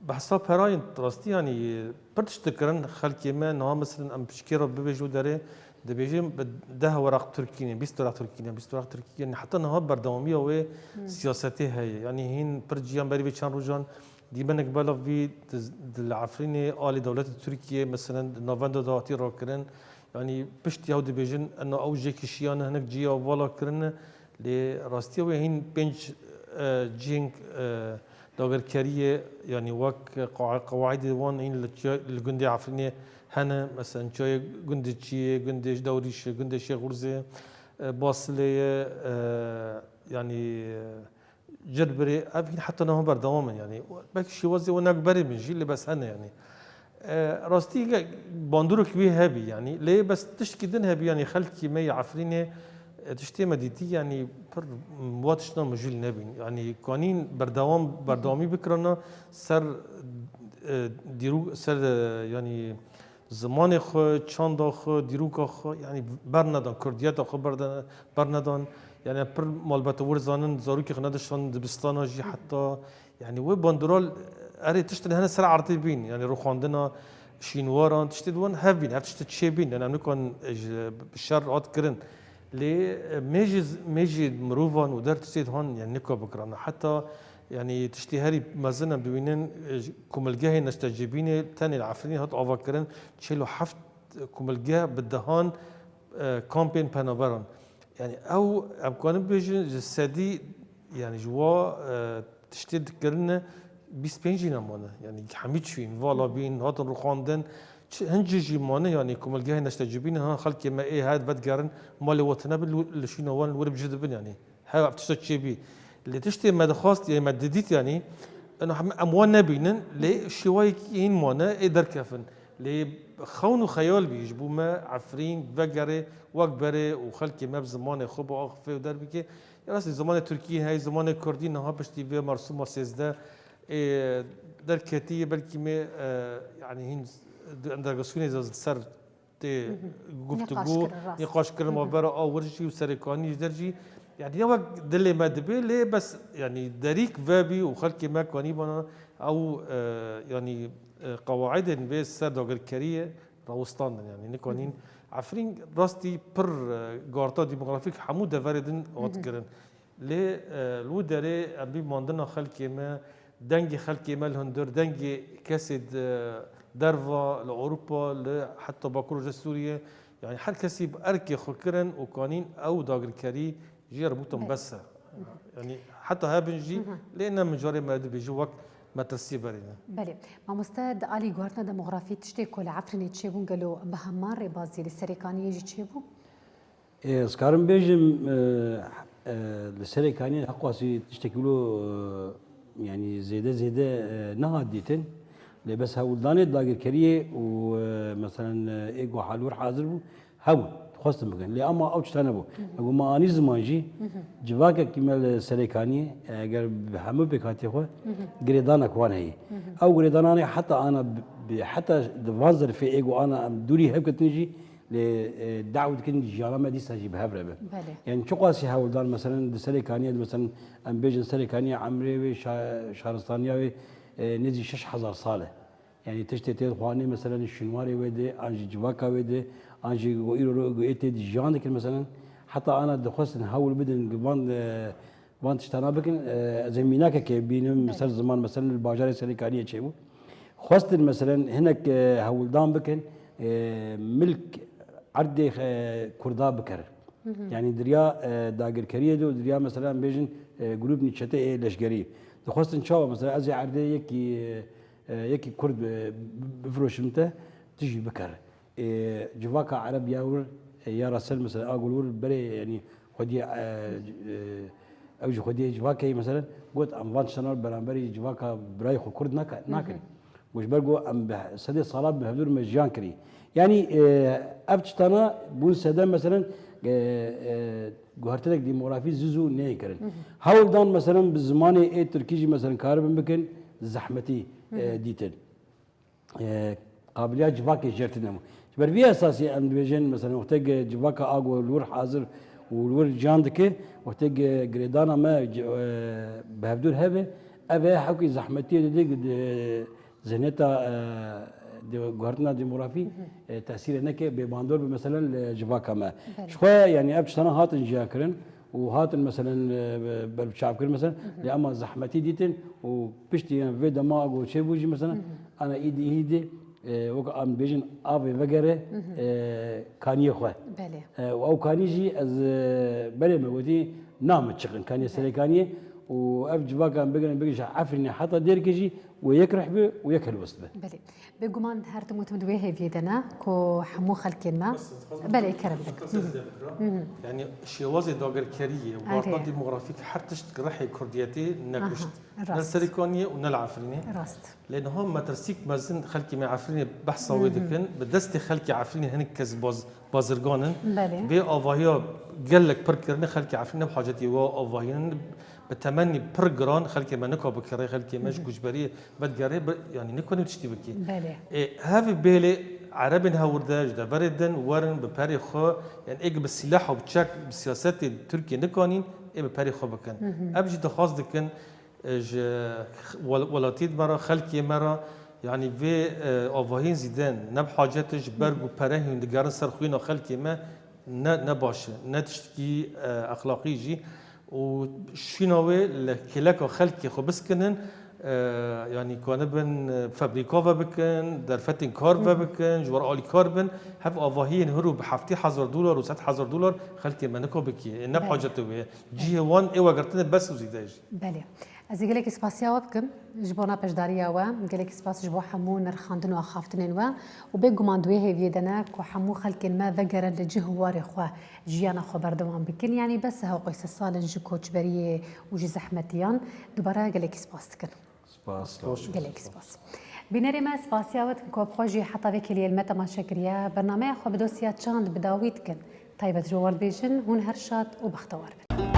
بحساب هراين راستي يعني برتش تكرن خلكي ما نها مثلا ام بشكيره ببيجو داري دبيجي ده ورق تركيا 20 ورق تركيا 20 ورق تركيا يعني حتى نها بردواميه و سياساتي هي يعني هين برجيان بري بيشان روجان دي بنك بالا في العفريني ال دوله تركيا مثلا نوفمبر داتي راكرن يعني بشت يهود بيجن انه او جيك شيان هناك جيا ولا كرن لي راستي وهين بنج جينك داغركاريه يعني وك قواعد وان این الجندي عفريني هنا مثلا شويه جندي تشي جندي دوريش جندي شي غرزه باصليه يعني جربري ابين حتى انهم بردوام يعني باك شي وزي ونكبري من جيل بس هنا يعني راستي باندورو كبير هبي يعني ليه بس تشكي هبي يعني خلكي مي عفريني تشتي مديتي يعني بر مواتشنا مجيل نبين يعني قانين بردوامي بكرنا سر ديرو سر يعني زمان خو چاند خو دیروک خو یعنی برندان کردیت خو برندان یعنی پر مالبات ورزانن زاروکی خندشان دبستان جی حتی یعنی و باندرال اری تشتن هنا سر عرضی بین یعنی رو خواندنا شینواران تشتید وان هفین هفتشت چه بین یعنی نکن شر عاد کرن لی میج مروفان و در تشتید هان یعنی نکو بکران حتی يعني تشتهري مازلنا ببينن كوملجاه نستجيبيني تاني العفريني هات أفكرن تشيلو حفت كوملجاه بالدهان كامبين بانوبران يعني أو أمكان بيجن جسدي يعني جوا تشتد كرنا بيسبنجينا مانا يعني حميد شوين فوالا بين هات الرخاندن هنجي مانا يعني كوملجاه نستجيبيني ها خلق ما إيه هاد بدقارن مال وطنا بالشينوان ورب جذبن يعني هاي بتشتشي بي اللي تشتي ما دخلت يعني ما دديت يعني انه اموال نبينن لي شويكين مونا ادر كفن لي خون خيال بيجبو ما عفرين فقري وكبري وخلكي ما بزمان خوب واخفي ودربكي راس زمان تركي هاي زمان كردي نها بشتي في مرسومه 16 دركتي بلكي ما يعني هين اندرغسوني زاد سر تي گفتگو نقاش كلام وبرا او ورجي وسركاني درجي يعني هو دلي ما دبي ليه بس يعني دريك فابي وخلكي ما كوني بنا او يعني قواعد بس سادوغر كريه راوستان يعني نكونين عفرين راستي بر غارتا ديموغرافيك حمود فاردن اوتكرن ليه لو دري ابي ماندنا خلكي ما دنجي خلكي ما الهندر دنجي كاسد درفا لاوروبا حتى باكور سوريا يعني هر كسي باركي خكرن وكانين او داغر كري جي ربوتهم بس يعني حتى ها بنجي لان مجاري ما بيجي وقت ما ترسي برينا بله ما مستعد علي غورنا ديموغرافي تشتي كل عفرني تشيبون قالوا بهمار بازي السريكاني يجي تشيبو سكارم بيجم السريكاني حقاسي تشتكلوا يعني زياده نهاديتن بس هولداني داغر كريه ومثلا ايجو حالور حاضر بو هو خواست مكان لي اما اوش تنبو اقول ما اني زمانجي جواكا كمال سريكاني اگر همه بكاتي خو غريدانا كوان هي او غريدانا حتى انا حتى دفانزر في ايجو انا دوري هبكت نجي لدعوه كن جاما دي ساجي بهبره يعني شو قاسي هولدان مثلا سريكاني مثلا ام بيجن سريكاني عمري شهرستانيا نزي 6000 صاله يعني تشتي خواني مثلا الشنواري ودي انجي جواكا ودي انجي غيرو ايتي جاندك مثلا حتى انا دخلت نحاول بدن بان تشتنا بكن زميناك كي بين مثلا زمان مثلا الباجار السريكانيه تشيبو خواست مثلا هناك هولدان بكن ملك عردي كردا بكر يعني دريا داغر كريه دو دريا مثلا بيجن جروب نيتشتي لشجري دخلت ان شاء الله مثلا ازي عردي يكي كرد بفروش انت تجي بكر جواكا عرب ياور يا راسل مثلا اقول ور بري يعني خدي اوجي خدي جواكا مثلا قلت ام فان شنال برامبري جواكا براي خو كرد ناكل وش برجو ام سدي صلاه بهدور مجان كري يعني ابتشتنا بون سدام مثلا جوهرتك ديموغرافي زوزو نيكرن هاول دان مثلا بالزمان اي تركيجي مثلا كارب بكن زحمتي ديتن قابليات جواكا جرتنا بر في اساسي ام ديفيجن مثلا وقتك جواكا اغو الور حاضر والور جاندك وقتك جريدانا ما بهدور هبه ابي حكي زحمتي ديك زنتا جوهرتنا ديموغرافي تاثير انك بباندور مثلا جواكا ما شويه يعني ابش سنه هاتن جاكرن وهاتن مثلا بالشعب مثلا لأما زحمتي ديتن وبشتي في دماغ وشيء بوجي مثلا انا ايدي وقع ام بيجن ابي فقره كان يخوه او كان يجي از بلي مودي نام تشقن كان يسري واب جواكا بيجي عفرني حتى دير كيجي ويكرح به ويكل وسط به بلي بيجمان هرت متمدويه فيدنا كو حمو خلكين ما بلي كرم يعني شوازي داغر كريه وارطه ديموغرافيك حتى رحي كردياتي نكشت نسريكونيه ونلعفريني راست لانه هم ما ترسيك مازن خلكي ما عفريني بحث ويدكن بدستي خلكي عفريني هنك كز بازرغانن بي اوفايا قال لك بركرني خلكي عفريني بحاجتي وا اوفايين بتمني برجران خلكي ما نكو بكري خلكي مش جوجبري بدقري يعني نكوني تشتي بكي هذا بيلي عربين هورداج دا بردن ورن بباري خو يعني ايج بالسلاح وبتشك بالسياسات التركية نكونين اي بباري خو بكن ابجي تخاص دكن ولاتيد مرة خلكي مرة يعني في اوفاهين زيدان نب حاجتش برجو برهين دقارن سرخوين خلكي ما نباش نتشتكي اخلاقي جي وشيناوي لكلاكو خلقي خو بسكنن يعني كونبن فابريكوفا بكن درفتين كارفا بكن جوار آلي كاربن هف آواهين هرو بحفتي $1000 و$100,000 خلقي منكو بكي إنه بحاجته جيه وان إيوه قرتنا بس وزيداج بله از گلک سپاسیا و بکم جبونا پشداریا و گلک سپاس جبو حمو نرخاندن و خافتن و به گماندوی هیوی دنا که حمو خلق ما بگرن لجهوار خو جیانا خو بردوام بکن یعنی بس ها قیس سال جو کوچبری و جو زحمتیان دوباره گلک سپاس کن سپاس گلک سپاس بینری ما سپاسیا و که بخوجی حتی وکیلی المتا ما شکریه برنامه خو بدوسیا چاند بداوید کن طيبة جوال بيجن هون هرشات وبختوار